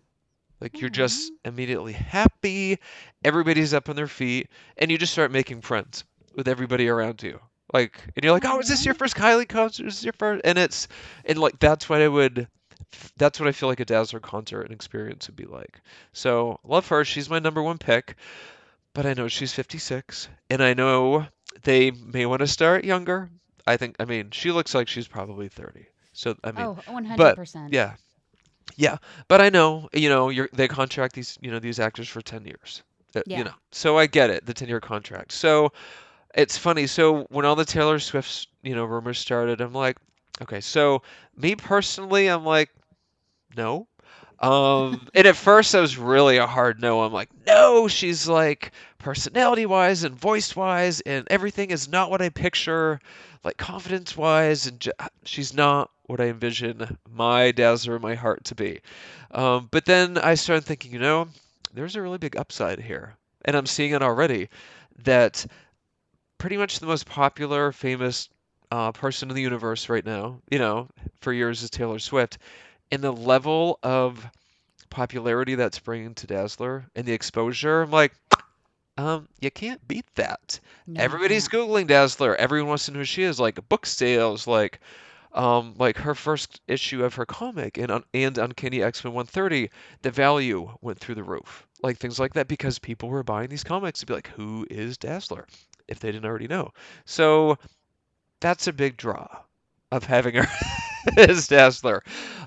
Like you're just Aw. immediately happy, everybody's up on their feet, and you just start making friends with everybody around you. Like, and you're like, oh, is this your Aw. first Kylie concert? Is this your first? And like that's what I feel like a Dazzler concert and experience would be like. So love her. She's my number one pick, but I know she's 56, and I know they may want to start younger. I mean, she looks like she's probably 30. So I mean, Oh, but 100%. yeah, yeah, but I know, they contract these actors for 10 years. Yeah. So I get it, the 10-year contract. So it's funny. So when all the Taylor Swift, rumors started, I'm like, okay, so me personally, I'm like, no. And at first, that was really a hard no. I'm like, no, she's like personality wise and voice wise, and everything is not what I picture, like confidence wise, and she's not what I envision my Dazzler in my heart to be. But then I started thinking, there's a really big upside here, and I'm seeing it already that pretty much the most popular, famous person in the universe right now, for years is Taylor Swift, and the level of popularity that's bringing to Dazzler and the exposure, I'm like, you can't beat that. No, you Everybody's can't. Googling Dazzler. Everyone wants to know who she is. Like book sales, like Like her first issue of her comic and Uncanny X-Men 130, the value went through the roof. Like things like that because people were buying these comics to be like, who is Dazzler? If they didn't already know. So that's a big draw of having her as Dazzler.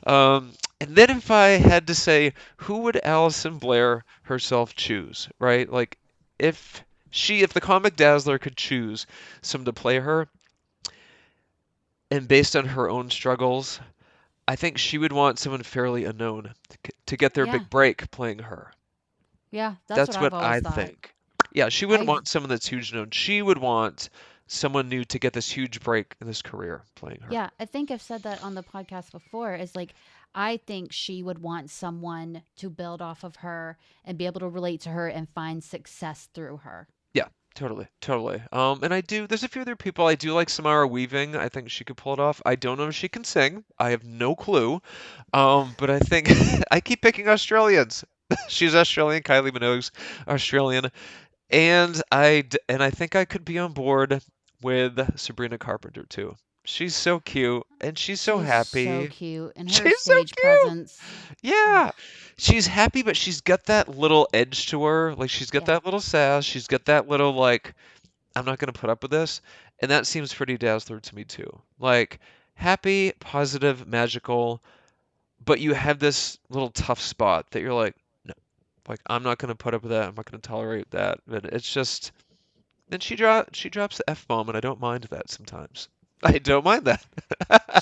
And then if I had to say, who would Alison Blair herself choose, right? Like if the comic Dazzler could choose someone to play her, and based on her own struggles, I think she would want someone fairly unknown to get their Yeah. big break playing her. Yeah, that's what That's I've what always I thought. think. Yeah, she wouldn't I want someone that's huge known. She would want someone new to get this huge break in this career playing her. Yeah, I think I've said that on the podcast before is like I think she would want someone to build off of her and be able to relate to her and find success through her. Yeah, totally, totally. And there's a few other people. I do like Samara Weaving. I think she could pull it off. I don't know if she can sing. I have no clue. But I think I keep picking Australians. She's Australian, Kylie Minogue's Australian. And I think I could be on board with Sabrina Carpenter too. She's so cute and she's so She's so happy. cute and her She's so stage cute. presence. Oh, Yeah. She's happy, but she's got that little edge to her. Like she's got yeah. that little sass. She's got that little like, I'm not gonna put up with this. And that seems pretty Dazzler to me too. Like happy, positive, magical, but you have this little tough spot that you're like, no, like I'm not gonna put up with that. I'm not gonna tolerate that. And it's just and she drops the F bomb and I don't mind that sometimes. I don't mind that.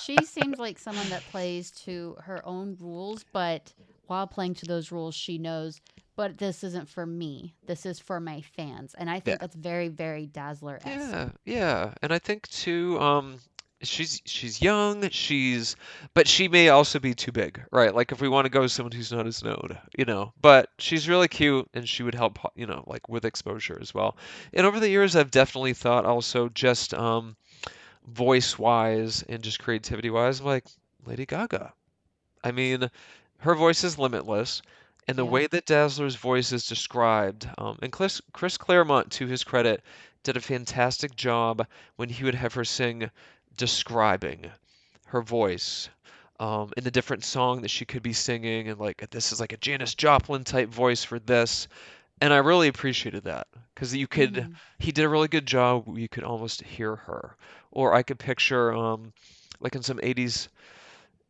She seems like someone that plays to her own rules, but while playing to those rules, she knows, but this isn't for me. This is for my fans. And I Yeah. think that's very, very Dazzler esque. Yeah, yeah. And I think too, she's young, but she may also be too big, right? Like if we want to go with someone who's not as known, but she's really cute and she would help, like with exposure as well. And over the years, I've definitely thought also just voice wise and just creativity wise, like Lady Gaga. I mean, her voice is limitless, and the Yeah. way that Dazzler's voice is described, and Chris Claremont, to his credit, did a fantastic job when he would have her sing describing her voice, in the different song that she could be singing, and like this is like a Janis Joplin type voice for this, and I really appreciated that because Hmm. he did a really good job. You could almost hear her, or I could picture, like in some 80s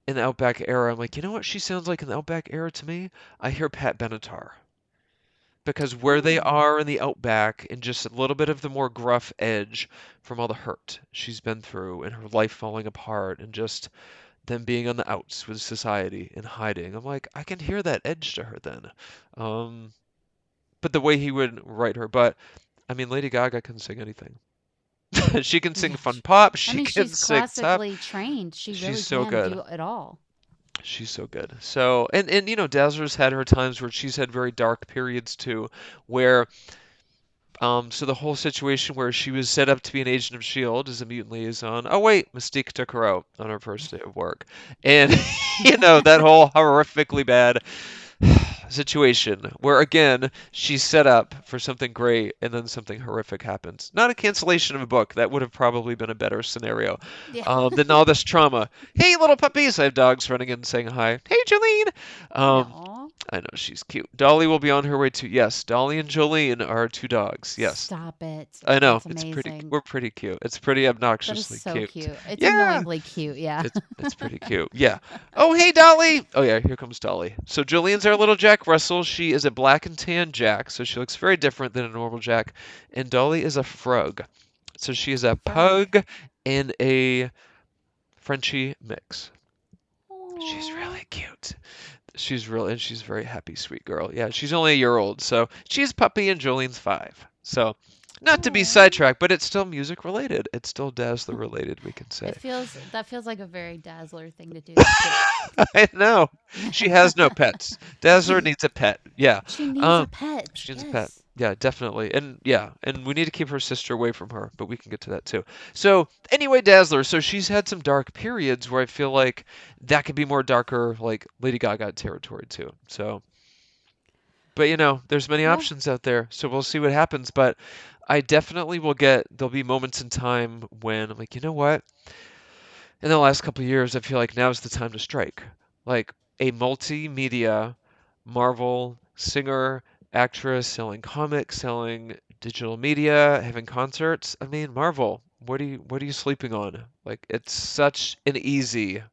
in the Outback era, I'm like, you know what she sounds like in the Outback era to me? I hear Pat Benatar. Because where they Oh, are in the Outback and just a little bit of the more gruff edge from all the hurt she's been through and her life falling apart and just them being on the outs with society and hiding. I'm like, I can hear that edge to her then. Um, but the way he would write her, but I mean, Lady Gaga can sing anything. She can sing yeah. fun pop, I she mean, can she's sing top. classically trained. She She's really so can good. do it all. She's so good. So, and Dazzler's had her times where she's had very dark periods too, where so the whole situation where she was set up to be an agent of Shield as a mutant liaison. Oh wait, Mystique took her out on her first day of work, and that whole horrifically bad situation where again she's set up for something great and then something horrific happens. Not a cancellation of a book. That would have probably been a better scenario Yeah. than all this trauma. Hey, little puppies! I have dogs running in saying hi. Hey, Jolene. Um, Aw. I know she's cute. Dolly will be on her way too. Yes, Dolly and Jolene are our two dogs. Yes, Stop it. I know. That's amazing. We're pretty cute. It's pretty That is obnoxiously so cute. cute. It's Yeah. annoyingly cute. Yeah. It's pretty cute. Yeah. Oh, hey, Dolly. Oh, yeah, here comes Dolly. So Jolene's our little Jack Russell. She is a black and tan Jack, so she looks very different than a normal Jack. And Dolly is a frog. So she is a Frog. pug and a Frenchie mix. She's Aw. really cute. She's a very happy, sweet girl. Yeah, she's only a year old, so she's puppy and Jolene's 5. So, not to be Aw. sidetracked, but it's still music related. It's still Dazzler related, we can say. That feels like a very Dazzler thing to do. That's cute. I know. She has no pets. Dazzler needs a pet. Yeah. She needs a Um, pet. she needs a pet. Yes. Yeah, definitely. And yeah, and we need to keep her sister away from her, but we can get to that too. So, anyway, Dazzler, so she's had some dark periods where I feel like that could be more darker, like Lady Gaga territory too. So, but there's many Yeah. options out there, so we'll see what happens. But I definitely will there'll be moments in time when I'm like, you know what? in the last couple of years, I feel like now's the time to strike. Like a multimedia Marvel singer, actress, selling comics, selling digital media, having concerts. I mean, Marvel, what are you sleeping on? Like it's such an easy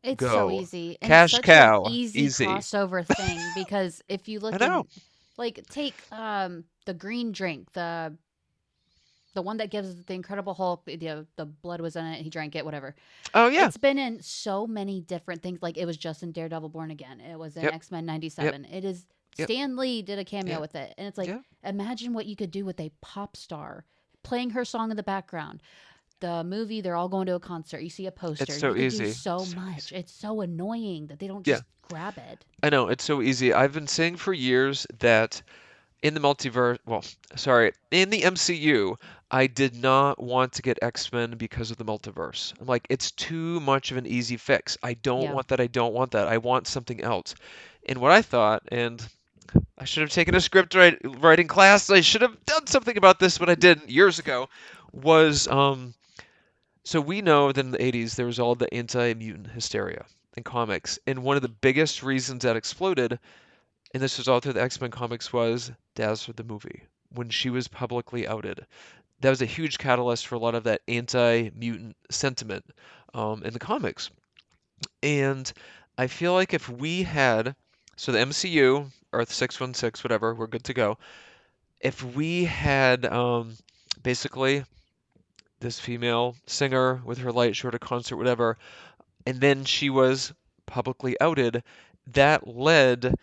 It's so go. easy and Cash such an cow, easy easy. crossover thing because if you I look know. in, like, take the green drink, the one that gives the Incredible Hulk, the blood was in it, he drank it, whatever. Oh yeah. It's been in so many different things. Like, it was just in Daredevil Born Again. It was in Yep. X-Men Yep. 97. It is Yep. Stan Lee did a cameo Yeah. with it. And it's like, Yeah. imagine what you could do with a pop star playing her song in the background. The movie, they're all going to a concert. You see a It's poster. You so could do easy. so So much. easy. It's so annoying that they don't Yeah. just grab it. I know, it's so easy. I've been saying for years that in the multiverse, well, sorry, in the MCU, I did not want to get X-Men because of the multiverse. I'm like, it's too much of an easy fix. I don't Yeah. want that. I don't want that. I want something else. And what I thought, and I should have taken a writing class. I should have done something about this, but I didn't years ago. Was so we know that in the 80s there was all the anti-mutant hysteria in comics, and one of the biggest reasons that exploded, and this was all through the X-Men comics, was Dazzler the movie when she was publicly outed. That was a huge catalyst for a lot of that anti-mutant sentiment in the comics. And I feel like if we had, so the MCU, Earth 616, whatever, we're good to go. If we had basically this female singer with her light show at a concert, whatever, and then she was publicly outed, that led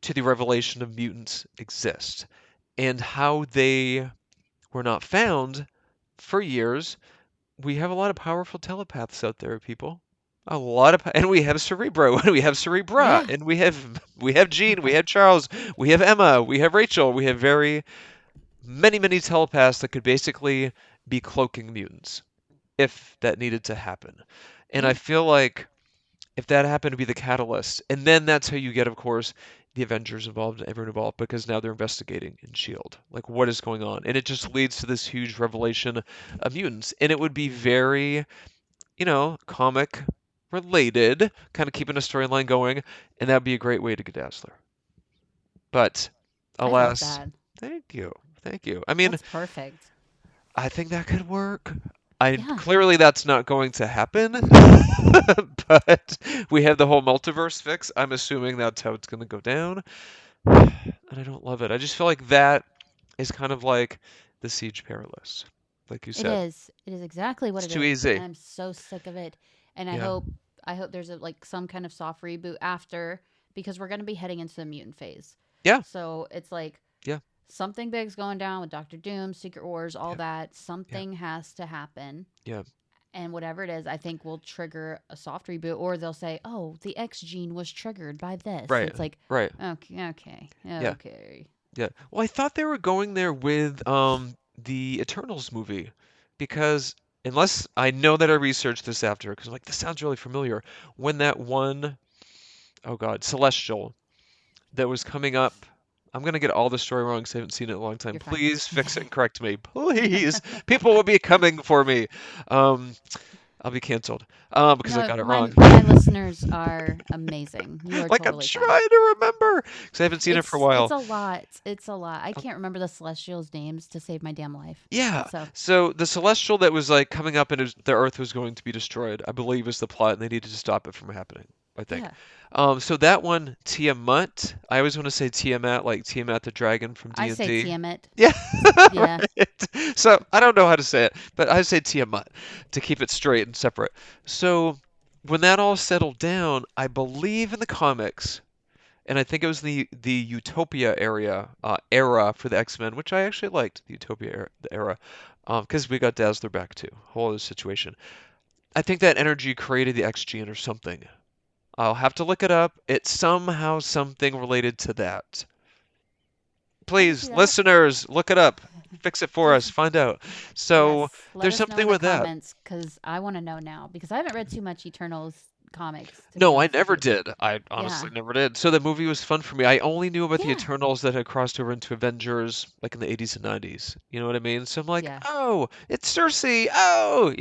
to the revelation of mutants exist and how they were not found for years. We have a lot of powerful telepaths out there, people. A lot of, and we have Cerebro, and we have Cerebra, Yeah. and we have Jean, we have Charles, we have Emma, we have Rachel, we have very many telepaths that could basically be cloaking mutants if that needed to happen. And I Yeah. feel like if that happened to be the catalyst, and then that's how you get, of course, the Avengers involved and everyone involved because now they're investigating in Shield, like what is going on, and it just leads to this huge revelation of mutants, and it would be very, comic related, kind of keeping a storyline going, and that'd be a great way to get Dazzler. But I love alas, that. thank you, thank you. I mean, That's perfect. I think that could work. I Yeah. clearly that's not going to happen, but we have the whole multiverse fix. I'm assuming that's how it's going to go down, and I don't love it. I just feel like that is kind of like the Siege Perilous, like you It said. is. It is exactly what It's it too is, and easy. I'm so sick of it. And I Yeah. hope I hope there's like some kind of soft reboot after because we're going to be heading into the mutant phase. Yeah. So it's like Yeah. something big's going down with Doctor Doom, Secret Wars, all Yeah. that. Yeah. Something has to happen. Yeah. And whatever it is, I think will trigger a soft reboot, or they'll say, "Oh, the X gene was triggered by this." And Right. it's like, Right. okay, okay, Yeah. okay. Yeah. Well, I thought they were going there with the Eternals movie because unless I know that I researched this after because I'm like this sounds really familiar when that one oh God, Celestial that was coming up. I'm gonna get all the story wrong because I haven't seen it in a long time. You're fine. Please fix it and correct me. Please. People will be coming for me. Um, I'll be canceled because I No, got it my wrong. my listeners are amazing. You are Like I'm totally fine. trying to remember because I haven't seen it for a It's while. a lot. It's a lot. I can't remember the Celestials' names to save my damn life. Yeah. So So the celestial that was like coming up and the Earth was going to be destroyed, I believe is the plot, and they needed to stop it from happening, I think. yeah, So that one, Tiamat, I always want to say Tiamat, like Tiamat the dragon from I say D&D. Tiamat. Yeah, Yeah, right. So I don't know how to say it, but I say Tiamat to keep it straight and separate. So when that all settled down, I believe in the comics, and I think it was the Utopia era for the X-Men, which I actually liked the Utopia era, because we got Dazzler back too, whole other situation. I think that energy created the X gene or something. I'll have to look it up. It's somehow something related to that. I can see Please, that. listeners, look it up. Fix it for us. Please, Find out. So yes. Let there's us know in something the with that. comments because I want to know now because I haven't read too much Eternals comics, to be No, I honest with never you. did. I Yeah. honestly never did. So the movie was fun for me. I only knew about the Yeah. Eternals that had crossed over into Avengers like in the 80s and 90s. You know what I mean? So I'm like, Yeah. oh, it's Cersei. Oh,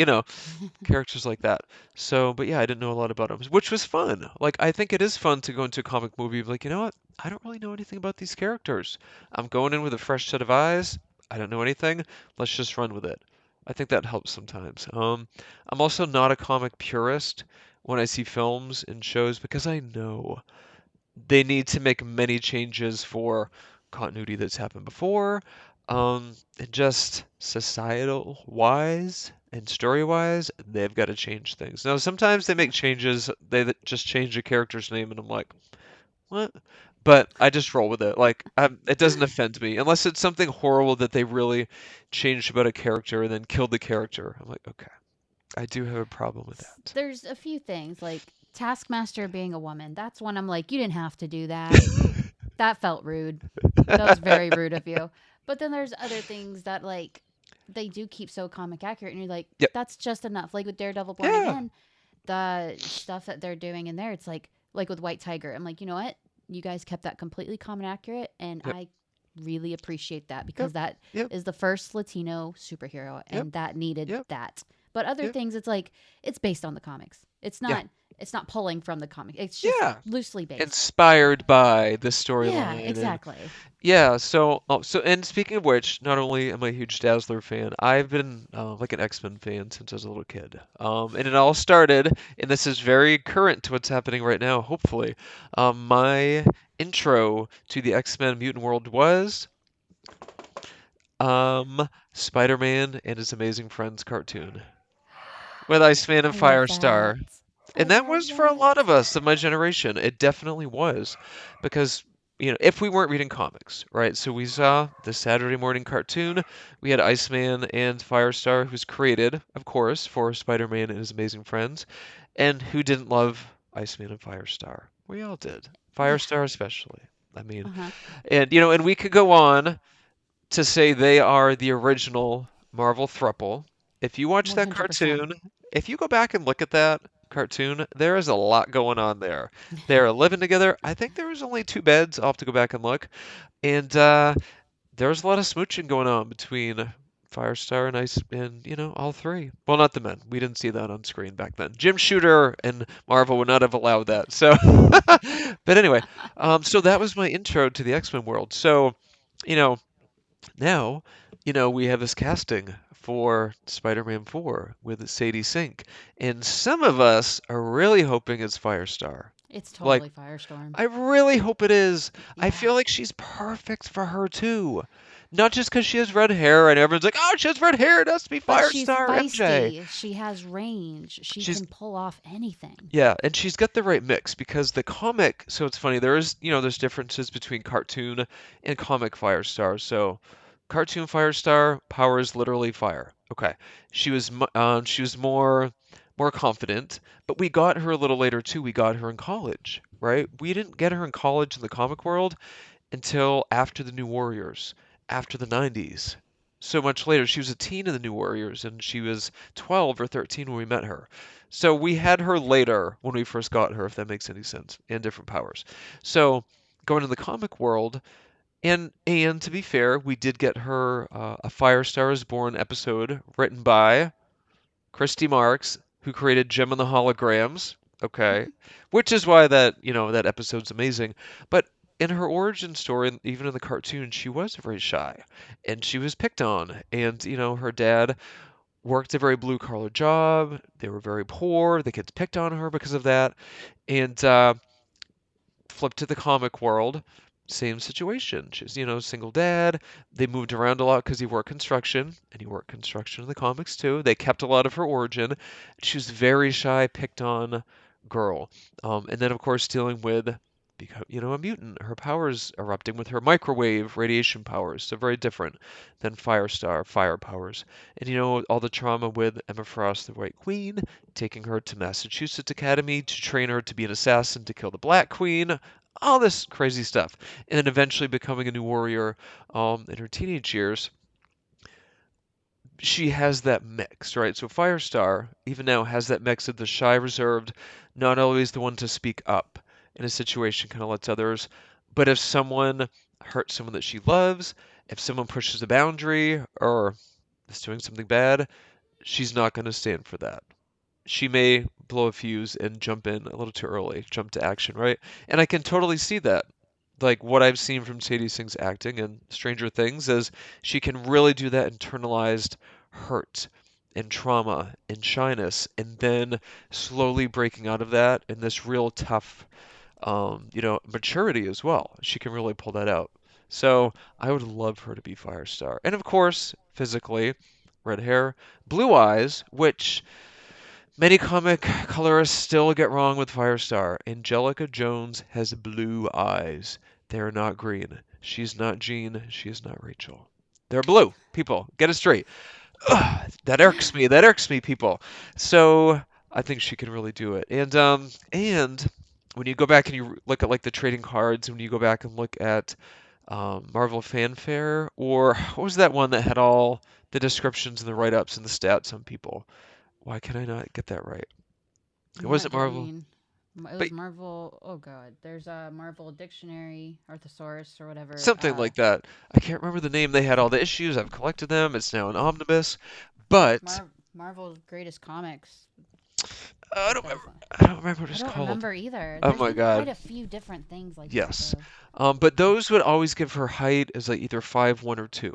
characters like that. So, but yeah, I didn't know a lot about them, which was fun. Like, I think it is fun to go into a comic movie and be like, you know what? I don't really know anything about these characters. I'm going in with a fresh set of eyes. I don't know anything. Let's just run with it. I think that helps sometimes. I'm also not a comic purist when I see films and shows because I know they need to make many changes for continuity that's happened before, and just societal wise and story wise, they've got to change things. Now, sometimes they make changes, just change a character's name, and I'm like, what? But I just roll with it. Like, it doesn't offend me unless it's something horrible that they really changed about a character and then killed the character. I'm like, okay, I do have a problem with that. There's a few things like Taskmaster being a woman. That's one I'm like, you didn't have to do that. That felt rude. That was very rude of you. But then there's other things that like they do keep so comic accurate, and you're like, Yep. that's just enough. Like with Daredevil Born Yeah. Again, the stuff that they're doing in there, it's like with White Tiger. I'm like, you know what? You guys kept that completely common accurate, and Yep. I really appreciate that Yep. because that Yep. is the first Latino superhero, Yep. and that needed Yep. that. But other Yep. things, it's like it's based on the comics. It's Yeah. not. It's not pulling from the comic. It's just Yeah. loosely based. Inspired by the Yeah, storyline and exactly. yeah, and speaking of which, not only am I a huge Dazzler fan, I've been like an X-Men fan since I was a little kid. And it all started, and this is very current to what's happening right now, hopefully. My intro to the X-Men mutant world was Spider-Man and His Amazing Friends cartoon with Iceman and I love that. Firestar. I And that love was for a that. lot of us of my generation. It definitely was. Because, if we weren't reading comics, right? So we saw the Saturday morning cartoon. We had Iceman and Firestar, who's created, of course, for Spider-Man and his amazing friends. And who didn't love Iceman and Firestar? We all did. Yeah. Firestar especially. I Uh mean, huh. and we could go on to say they are the original Marvel thruple. If you watch that 100%. cartoon, if you go back and look at that cartoon, there is a lot going on there. They're living together. I think there was only two beds. I'll have to go back and look. And there was a lot of smooching going on between Firestar and Ice and, all three. Well, not the men. We didn't see that on screen back then. Jim Shooter and Marvel would not have allowed that. So, but anyway, so that was my intro to the X-Men world. So, you know, now, we have this casting for Spider-Man 4 with Sadie Sink, and some of us are really hoping it's Firestar. It's Like, totally Firestorm. I really hope it is. I Yeah. feel like she's perfect for her too. Not just because she has red hair and everyone's like, oh, she has red hair, it has to be But she's Firestar MJ. feisty. She has range. She She's can pull off anything. Yeah, and she's got the right mix because the comic, so it's funny, there's differences between cartoon and comic Firestar. So, cartoon Firestar, power is literally fire. Okay. She was more confident, but we got her a little later too. We got her in college, right? We didn't get her in college in the comic world until after the New Warriors, after the 90s. So much later. She was a teen in the New Warriors, and she was 12 or 13 when we met her. So we had her later when we first got her, if that makes any sense, and different powers. So going to the comic world, and to be fair, we did get her a Firestar is Born episode written by Christy Marks, who created Gem and the Holograms. Okay, which is why that episode's amazing. But in her origin story, even in the cartoon, she was very shy, and she was picked on. And her dad worked a very blue collar job. They were very poor. The kids picked on her because of that. And flip to the comic world, same situation. She's, single dad. They moved around a lot because he worked construction, and he worked construction in the comics too. They kept a lot of her origin. She was very shy, picked on girl. And then, of course, dealing with, a mutant. Her powers erupting with her microwave radiation powers, so very different than Firestar, fire powers. And, all the trauma with Emma Frost, the White Queen, taking her to Massachusetts Academy to train her to be an assassin to kill the Black Queen, all this crazy stuff, and then eventually becoming a new warrior in her teenage years. She has that mix, right? So Firestar, even now, has that mix of the shy, reserved, not always the one to speak up in a situation, kind of lets others. But if someone hurts someone that she loves, if someone pushes a boundary or is doing something bad, she's not going to stand for that. She may blow a fuse and jump in a little too early, jump to action, right? And I can totally see that. Like what I've seen from Sadie Singh's acting in Stranger Things is she can really do that internalized hurt and trauma and shyness, and then slowly breaking out of that in this real tough, maturity as well. She can really pull that out. So I would love her to be Firestar. And of course, physically, red hair, blue eyes, which many comic colorists still get wrong with Firestar. Angelica Jones has blue eyes. They're not green. She's not Jean. She is not Rachel. They're blue. People, get it straight. Ugh, that irks me. That irks me, people. So I think she can really do it. And when you go back and you look at like the trading cards, when you go back and look at Marvel Fanfare, or what was that one that had all the descriptions and the write-ups and the stats on people? Why can I not get that right? It Yeah, wasn't Marvel, it but was Marvel. Oh God, there's a Marvel Dictionary, or Thesaurus, or whatever. something like that. I can't remember the name. They had all the issues. I've collected them. It's now an omnibus. But Marvel's Greatest Comics. I It don't does. remember. I don't remember what I it's don't called. remember either. Oh There's my been quite God. a few different things like that Yes. though. But those would always give her height as like either 5'1" or 2.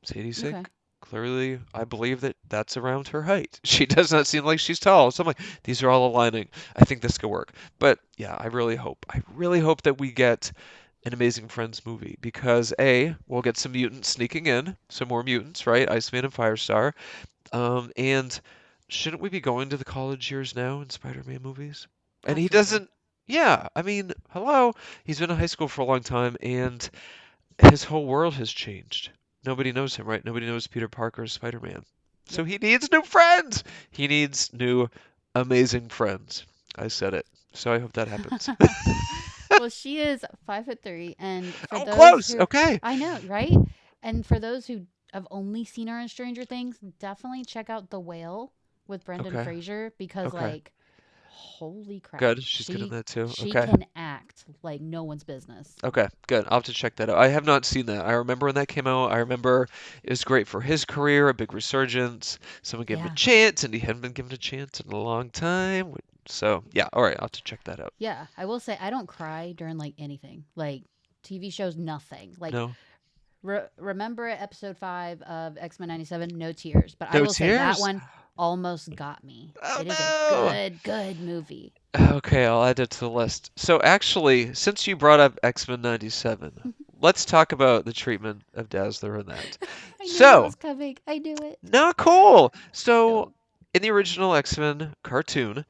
Sadie Sink, Okay. clearly, I believe that that's around her height. She does not seem like she's tall. So I'm like, these are all aligning. I think this could work. But yeah, I really hope that we get an Amazing Friends movie because A, we'll get some mutants sneaking in, some more mutants, right? Iceman and Firestar. And shouldn't we be going to the college years now in Spider-Man movies? And he Absolutely. doesn't, yeah, I mean, hello. He's been in high school for a long time and his whole world has changed. Nobody knows him, right? Nobody knows Peter Parker as Spider-Man. So Yep. he needs new friends. He needs new amazing friends. I said it. So I hope that happens. Well, she is 5'3", and for Oh, those close. who, Okay. I know, right? And for those who have only seen her in Stranger Things, definitely check out The Whale with Brendan Okay. Fraser because, Okay. like, holy crap, Good. She's good in that too. she Okay. can act like no one's business. Okay, good. I'll have to check that out. I have not seen that. I remember when that came out. I remember it was great for his career, a big resurgence. Someone gave him a Yeah, chance, and he hadn't been given a chance in a long time. So, yeah, all right, I'll have to check that out. yeah. I will say I don't cry during like anything, like TV shows, nothing. Like No, remember episode 5 of X-Men 97, no tears. But I no will say that tears? one almost got me. Oh It is a no. good movie. Okay, I'll add it to the list. So actually, since you brought up X-Men 97, let's talk about the treatment of Dazzler in that. I knew that So, was coming. I knew it. not cool. So, No. in the original X-Men cartoon,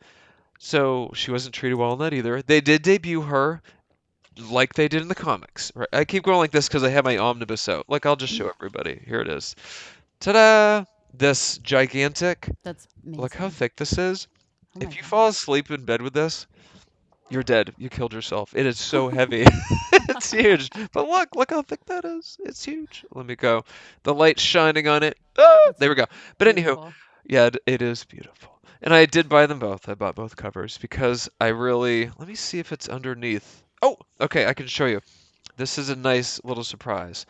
so she wasn't treated well in that either. They did debut her like they did in the comics. Right? I keep going like this because I have my omnibus out. Like I'll just show everybody. Here it is. Ta-da! This gigantic. That's Look how amazing. thick this is. Oh my If you fall god. asleep in bed with this, you're dead. You killed yourself. It is so heavy. It's huge. But look how thick that is. It's huge. Let me go. The light's shining on it. Ah, That's there we go. But anywho, beautiful. yeah, it is beautiful. And I did buy them both. I bought both covers because I really. Let me see if it's underneath. Oh, okay, I can show you. This is a nice little surprise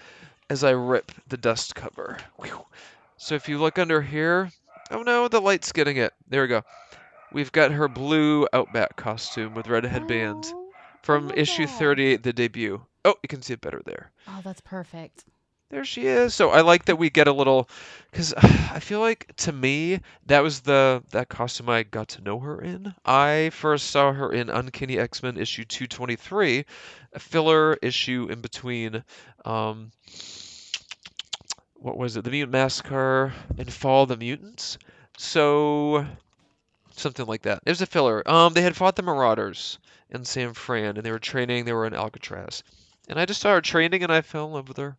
as I rip the dust cover. Whew. So if you look under here, oh no, the light's getting it. There we go. We've got her blue Outback costume with red headband Oh, I from love issue that. 38, the debut. Oh, you can see it better there. Oh, that's perfect. There she is. So I like that we get a little, because I feel like to me that was that costume I got to know her in. I first saw her in Uncanny X-Men issue 223, a filler issue in between, um, what was it, the Mutant Massacre and Fall of the Mutants. So something like that. It was a filler. They had fought the Marauders in San Fran, and they were training. They were in Alcatraz. And I just saw her training, and I fell in love with her.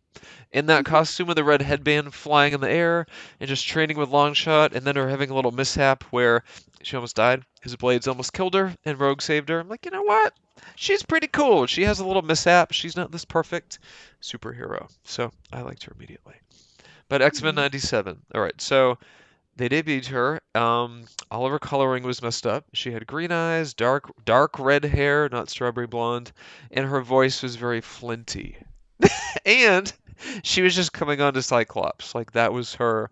In that costume with the red headband flying in the air, and just training with Longshot, and then her having a little mishap where she almost died. His blades almost killed her, and Rogue saved her. I'm like, you know what? She's pretty cool. She has a little mishap. She's not this perfect superhero. So I liked her immediately. But X-Men Hmm. 97. All right, so They debuted her. All of her coloring was messed up. She had green eyes, dark red hair, not strawberry blonde, and her voice was very flinty. And she was just coming on to Cyclops. Like that was her.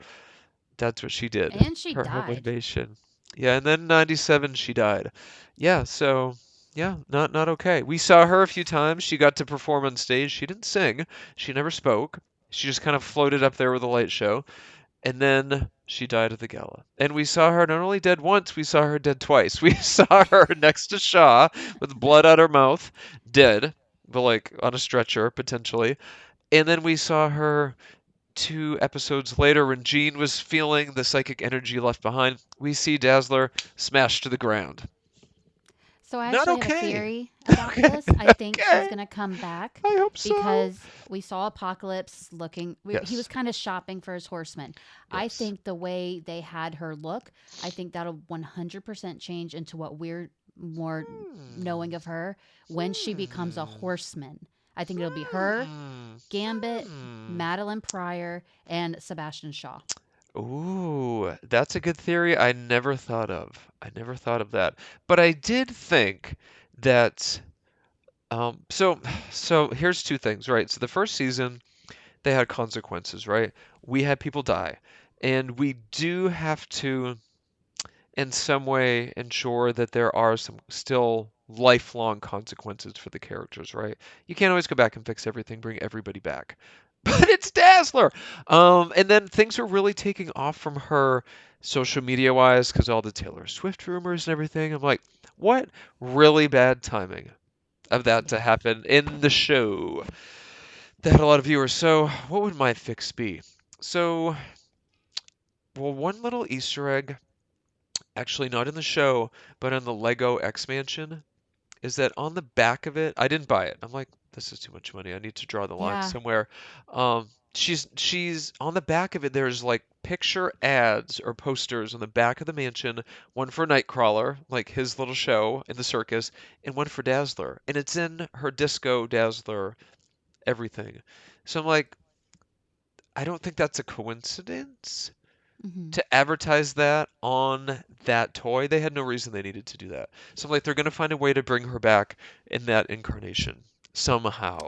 That's what she did. And she Her died. motivation. Yeah, and then 97 she died. Yeah, so yeah, not okay. We saw her a few times. She got to perform on stage. She didn't sing. She never spoke. She just kind of floated up there with a light show. And then she died at the gala. And we saw her not only dead once, we saw her dead twice. We saw her next to Shaw with blood out her mouth, dead, but like on a stretcher potentially. And then we saw her 2 episodes later when Jean was feeling the psychic energy left behind. We see Dazzler smashed to the ground. So I Not actually have a okay. theory about Okay. this. I think she's Okay. going to come back I hope so. because we saw Apocalypse looking, he was Yes. kind of shopping for his horsemen. I Yes. think the way they had her look, I think that'll 100% change into what we're more Hmm. knowing of her when she becomes a Hmm. horseman. I think it'll be her, Hmm. Gambit, Hmm. Madeline Pryor, and Sebastian Shaw. Ooh, that's a good theory I never thought of. I never thought of that. But I did think that so here's 2 things, right? So the first season they had consequences, right? We had people die. And we do have to in some way ensure that there are some still lifelong consequences for the characters, right? You can't always go back and fix everything, bring everybody back. But it's Dazzler. And then things were really taking off from her social media wise because all the Taylor Swift rumors and everything. I'm like, what really bad timing of that to Yeah. happen in the show that had a lot of viewers. So, what would my fix be? So, well, one little Easter egg, actually not in the show, but in the Lego X Mansion, is that on the back of it, I didn't buy it. I'm like, this is too much money. I need to draw the line Yeah. somewhere. She's on the back of it. There's like picture ads or posters on the back of the mansion. One for Nightcrawler, like his little show in the circus, and one for Dazzler. And it's in her disco Dazzler everything. So I'm like, I don't think that's a coincidence Hmm. to advertise that on that toy. They had no reason they needed to do that. So I'm like, they're gonna find a way to bring her back in that incarnation somehow.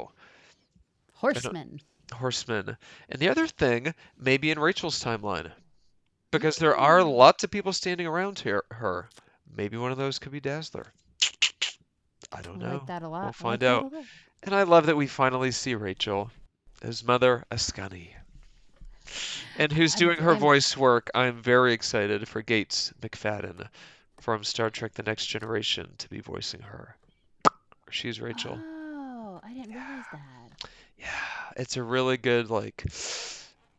I don't, Horseman. Horseman. And the other thing, maybe in Rachel's timeline, because there are Mm. lots of people standing around here, her. Maybe one of those could be Dazzler. I don't I like know. that a We'll lot. I find like that a out. lot. And I love that we finally see Rachel as Mother Ascani. And who's doing her And voice work? I'm very excited for Gates McFadden from Star Trek The Next Generation to be voicing her. She's Rachel. oh, I didn't realize Yeah. that. Yeah. It's a really good, like,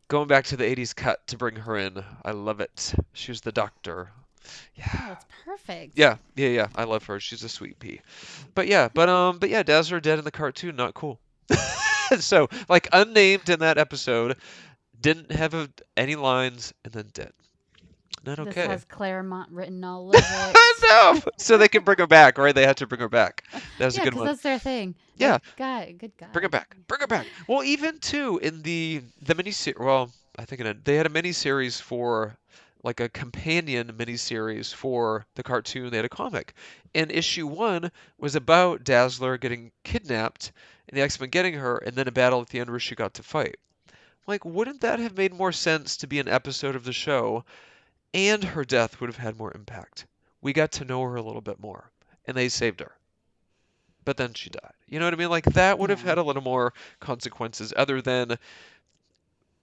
going back to the 80s cut to bring her in. I love it. She was the doctor. Yeah. Oh, that's perfect. Yeah. I love her. She's a sweet pea. But yeah, Dazzler dead in the cartoon, not cool. So, like, unnamed in that episode, didn't have any lines, and then dead. Not This okay. has Claremont written all over I it. know. So they can bring her back, right? They had to bring her back. That was a Yeah, good because one. that's their thing. Yeah, Good bring her guy. back. Bring her back. Well, even too in the mini well, I think they had a mini series for like a companion mini series for the cartoon. They had a comic, and issue 1 was about Dazzler getting kidnapped and the X-Men getting her, and then a battle at the end where she got to fight. Like, wouldn't that have made more sense to be an episode of the show? And her death would have had more impact. We got to know her a little bit more, and they saved her. But then she died. You know what I mean? Like that would have Yeah. had a little more consequences, other than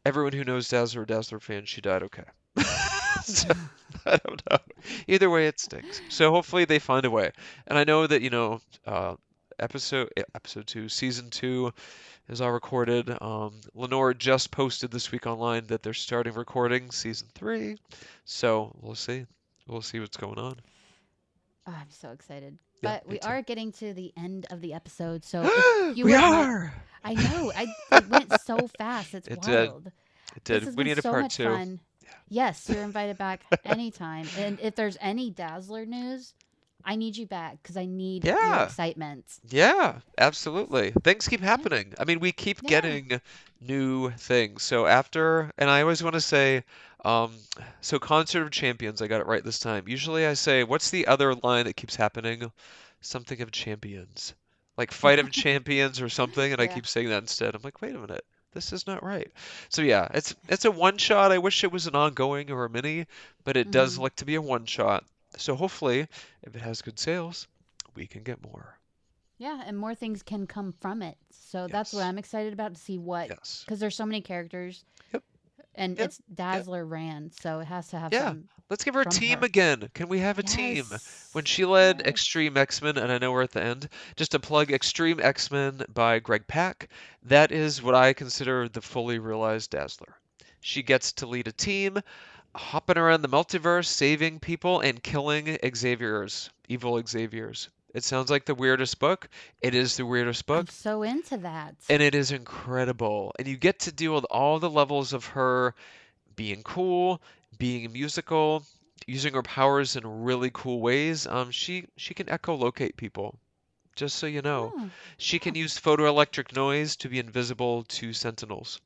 everyone who knows Dazzler, Dazzler fans, she died okay. So, I don't know. Either way, it stinks. So hopefully they find a way. And I know that episode 2, season 2 is all recorded. Lenore just posted this week online that they're starting recording season 3. So we'll see. We'll see what's going on. Oh, I'm so excited. Yeah, But me we too. are getting to the end of the episode. So if you We wouldn't mind, are. I know, it went so fast. It's It did. wild. It This did. has We been need a so part much two. fun. Yes, you're invited back anytime. And if there's any Dazzler news, I need you back because I need your Yeah. excitement. Yeah, absolutely. Things keep Yeah. happening. I mean, we keep Yeah. getting new things. So after, and I always want to say, Um, so Concert of Champions, I got it right this time. Usually I say, what's the other line that keeps happening? Something of champions. Like Fight of Champions or something, and I Yeah. keep saying that instead. I'm like, wait a minute, this is not right. So yeah, it's a one shot. I wish it was an ongoing or a mini, but it does Hmm. look to be a one shot. So hopefully, if it has good sales, we can get more. Yeah, and more things can come from it. So that's what Yes. I'm excited about to see what, Yes. because there's so many characters, Yep. and Yep. it's Yep. Dazzler ran, so it has to have Yeah. something Let's give her a from team her. again. Can we have a team? When Yes. she led Yes. Extreme X-Men, and I know we're at the end, just to plug Extreme X-Men by Greg Pak, that is what I consider the fully realized Dazzler. She gets to lead a team, hopping around the multiverse, saving people, and killing Xavier's, evil Xavier's. It sounds like the weirdest book. It is the weirdest I'm book, so into that. and it is incredible. And you get to deal with all the levels of her being cool, being musical, using her powers in really cool ways. She can echolocate people. Just so you know, Oh, she can oh, use photoelectric noise to be invisible to sentinels.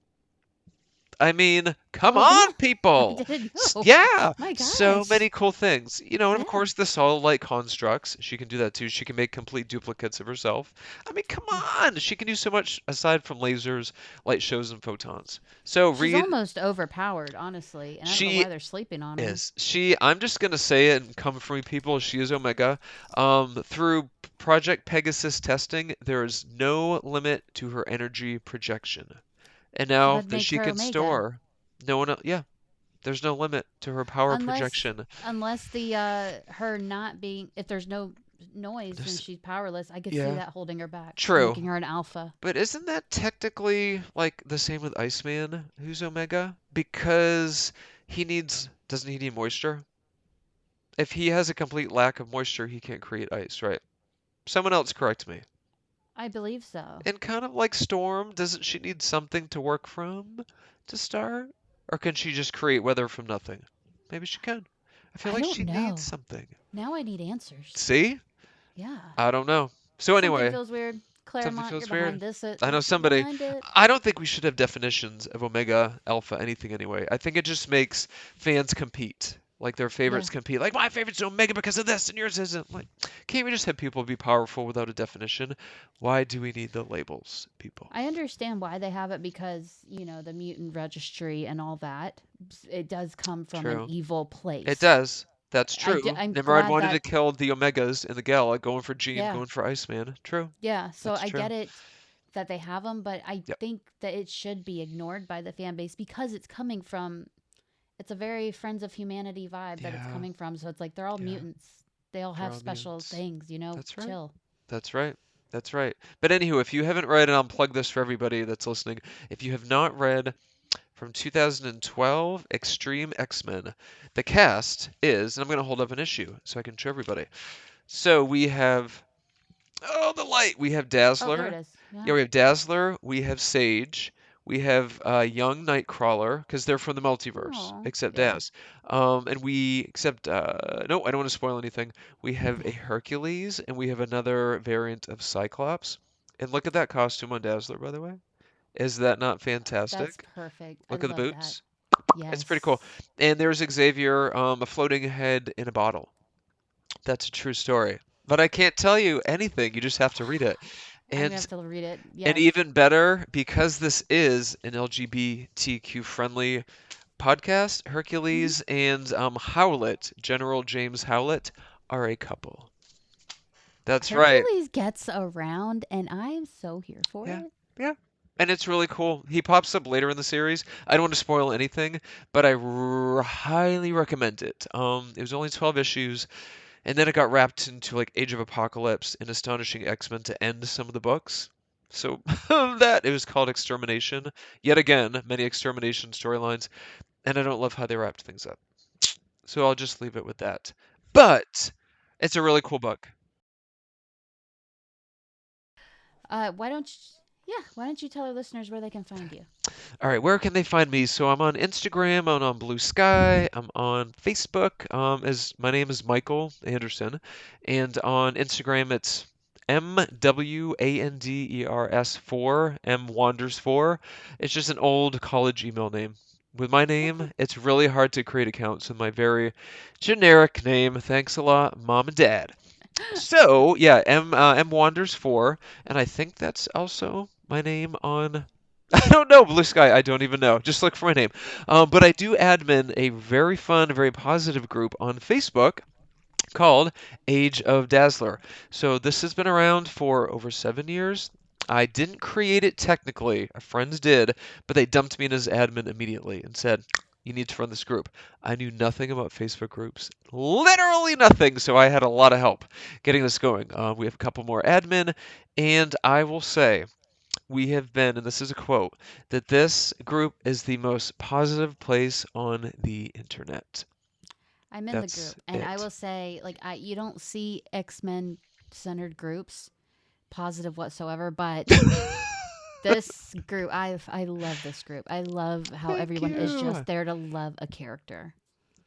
I mean, come oh, yeah. on, I people. didn't know. Yeah, My so gosh. many cool things. And of Yeah. course the solid light constructs. She can do that too. She can make complete duplicates of herself. I mean, come Yeah. on. She can do so much aside from lasers, light shows, and photons. So She's read. almost overpowered, honestly, and I don't know She why they're sleeping on her. is. I'm just gonna say it and come from me, people. She is Omega. Through Project Pegasus testing, there is no limit to her energy projection. And So now that'd that make she her can Omega. store, no one, yeah, there's no limit to her power Unless projection. unless the her not being, if there's no noise and There's, she's powerless, I could see yeah, that holding her back, true. making her an alpha. But isn't that technically like the same with Iceman, who's Omega? Because doesn't he need moisture? If he has a complete lack of moisture, he can't create ice, right? Someone else correct me. I believe so. And kind of like Storm, doesn't she need something to work from to start? Or can she just create weather from nothing? Maybe she can. I feel I like don't she needs know. something. Now I need answers. See? Yeah. I don't know. So Something anyway, feels weird. something Claremont, you're feels behind weird. this. I know You're somebody. behind it. I don't think we should have definitions of Omega, Alpha, anything anyway. I think it just makes fans compete. Like their Yeah. favorites compete. Like my favorite's Omega because of this and yours isn't. Like, can't we just have people be powerful without a definition? Why do we need the labels, people? I understand why they have it because, the mutant registry and all that. It does come from an True. evil It place. does. That's true. I'm Nimrod glad wanted to that, kill the Omegas in the gala, going for Jean, yeah, going for Iceman. True. yeah. So That's I true. get it that they have them, but I Yep. think that it should be ignored by the fan base because it's coming from, it's a very Friends of Humanity vibe that it's Yeah. coming from. So it's like they're all Yeah. mutants. They all They're have all special mutants. things, That's right. chill. That's right. That's right. But anywho, if you haven't read, and I'll plug this for everybody that's listening, if you have not read from 2012 Extreme X-Men, the cast is, and I'm going to hold up an issue so I can show everybody. So we have, oh, the light. We have Oh, there it Dazzler. is. Yeah. Yeah, we have Dazzler. We have Sage. We have young Nightcrawler because they're from the multiverse, Oh, except yeah. Daz. And we except no, I don't want to spoil anything. We have a Hercules and we have another variant of Cyclops. And look at that costume on Dazzler, by the way. Is that not That's fantastic? perfect. I Look at the love that. boots. It's pretty cool. Yes. And there's Xavier, a floating head in a bottle. That's a true story. But I can't tell you anything. You just have to read it. I'm gonna And have to read it. And Yes. even better, because this is an LGBTQ friendly podcast, Hmm. Hercules and Howlett, General James Howlett, are a couple. That's right. Hercules gets around, and I am so here for Yeah, it. yeah. And it's really cool. He pops up later in the series. I don't want to spoil anything, but I highly recommend it. It was only 12 issues, and then it got wrapped into like Age of Apocalypse and Astonishing X-Men to end some of the books. So that it was called Extermination. Yet again, many extermination storylines, and I don't love how they wrapped things up. So I'll just leave it with that. But it's a really cool book. Why don't why don't you tell our listeners where they can find you? All right, where can they find me? So I'm on Instagram, I'm on Blue Sky, I'm on Facebook. As my name is Michael Anderson, and on Instagram it's MWANDERS 4 M Wanders 4. It's just an old college email name. With my Okay. name, it's really hard to create accounts with my very generic name. Thanks a lot, Mom and Dad. So yeah, M Wanders 4, and I think that's also my name on. I don't know, Blue Sky. I don't even know. Just look for my name. But I do admin a very fun, very positive group on Facebook called Age of Dazzler. So this has been around for over 7 years. I didn't create it technically, our friends did, but they dumped me in as admin immediately and said, you need to run this group. I knew nothing about Facebook groups, literally nothing, so I had a lot of help getting this going. We have a couple more admin, and I will say, we have been, and this is a quote, that this group is the most positive place on the internet. I'm in the That's group, and I it. will say, like, you don't see X-Men centered groups positive whatsoever, but this group, I love this group. I love how Thank everyone is you. just there to love a character.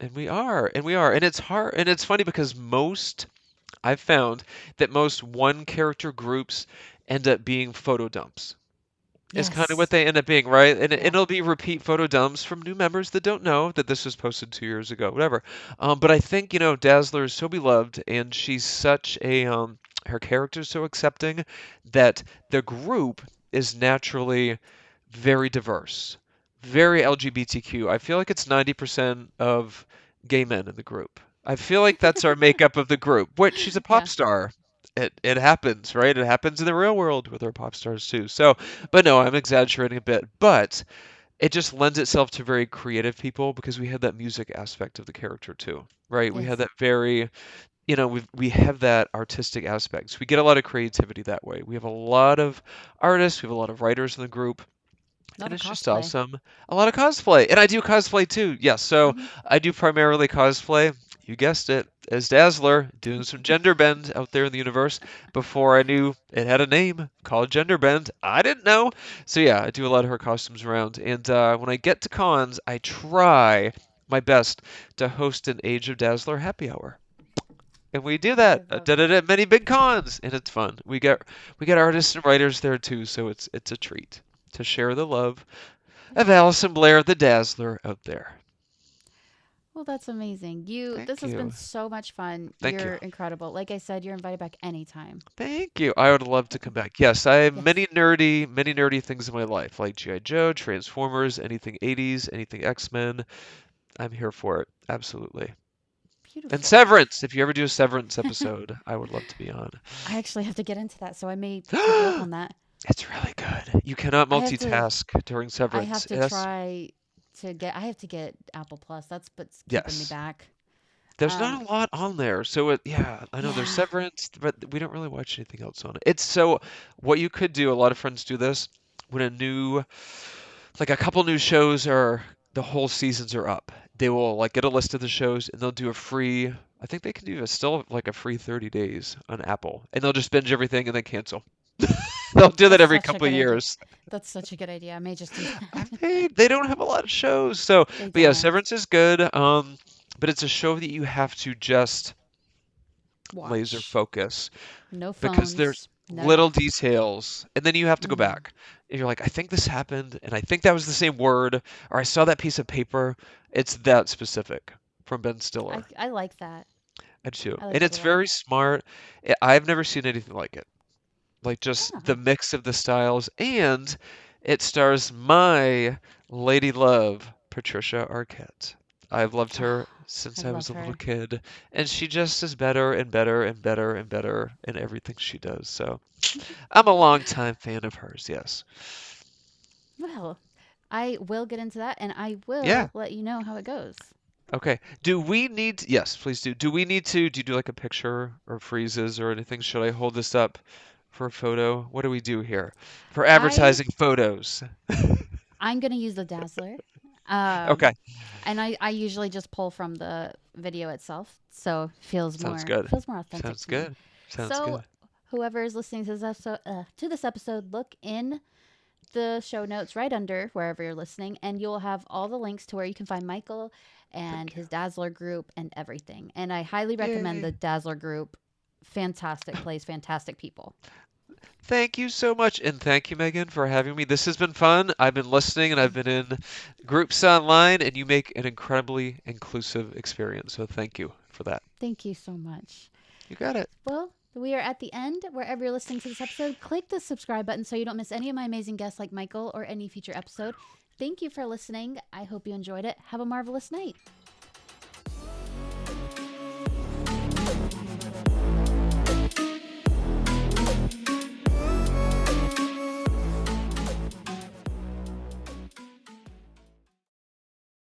And it's hard, and it's funny because I've found that most one character groups end up being photo dumps. Is kind of what Yes. they end up being, right? And Yeah. it'll be repeat photo dumps from new members that don't know that this was posted 2 years ago, whatever. But I think, Dazzler is so beloved, and she's such her character's so accepting that the group is naturally very diverse, very LGBTQ. I feel like it's 90% of gay men in the group. I feel like that's our makeup of the group. Which she's a pop Yeah. star. It happens, right? It happens in the real world with our pop stars too. So, but no, I'm exaggerating a bit. But it just lends itself to very creative people because we have that music aspect of the character too, right? We have Yes. that very, we have that artistic aspect. So we get a lot of creativity that way. We have a lot of artists, we have a lot of writers in the group, A lot and of it's just cosplay. awesome. A lot of cosplay. And I do cosplay too. Yes. So Hmm. I do primarily cosplay. You guessed it, as Dazzler, doing some gender bend out there in the universe before I knew it had a name called gender bend. I didn't know. So yeah, I do a lot of her costumes around. And when I get to cons, I try my best to host an Age of Dazzler happy hour. And we do I that. I love did it that. at many big cons, and it's fun. We get artists and writers there too, so it's a treat to share the love of Allison Blair, the Dazzler, out there. Well, that's amazing. This Thank has been you. so much fun. Thank you. You're incredible. Like I said, you're invited back anytime. Thank you. I would love to come back. Yes, I have Yes. many nerdy things in my life, like G.I. Joe, Transformers, anything 80s, anything X-Men. I'm here for it. Absolutely. And Beautiful. Severance, if you ever do a Severance episode, I would love to be on. I actually have to get into that, so I may take you up on that. It's really good. You cannot I have to multitask during I Severance. have to Yes. try I have to get Apple Plus. That's what's keeping me Yes. back. There's Um not a lot on there. So yeah, I know there's yeah. Severance, but we don't really watch anything else on it. It's so what you could do, a lot of friends do this when like a couple new shows are the whole seasons are up. They will like get a list of the shows and they'll do a free, I think they can do a still like a free 30 days on Apple and they'll just binge everything and then cancel. They'll do that That's every such a couple of good idea. years. That's such a good idea. I may just do I that. mean, they don't have a lot of shows. So, They but yeah, don't Severance is good. But it's a show that you have to just laser watch. focus No because there's phones. No. little details and then you have to go Mhm. back and you're like, I think this happened and I think that was the same word or I saw that piece of paper. It's that specific from Ben Stiller. I like that. I do. I like And that a it's lot. very smart. I've never seen anything like it. Like just the Oh. mix of the styles, and it stars my lady love, Patricia Arquette. I've loved her I since I was love a little her. kid, and she just is better and better and better and better in everything she does. So I'm a longtime fan of hers, yes. Well, I will get into that and I Yeah. will let you know how it goes. Okay. Do we need, yes, please do. Do we need to, do you do like a picture or freezes or anything? Should I hold this up for a photo? What do we do here? For I advertising photos. I'm gonna use the Dazzler. Um, Okay. and I usually just pull from the video itself, so Sounds good. feels more authentic Sounds to me. good. Sounds So good. whoever is listening to this episode, look in the show notes right under wherever you're listening, and you'll have all the links to where you can find Michael and Thank you. his Dazzler group and everything. And I highly recommend Yay. the Dazzler group. Fantastic place, fantastic people. Thank you so much, and thank you, Megan, for having me. This has been fun. I've been listening, and I've been in groups online, and you make an incredibly inclusive experience. So thank you for that. Thank you so much. You got it. Well, we are at the end. Wherever you're listening to this episode, click the subscribe button so you don't miss any of my amazing guests like Michael or any future episode. Thank you for listening. I hope you enjoyed it. Have a marvelous night.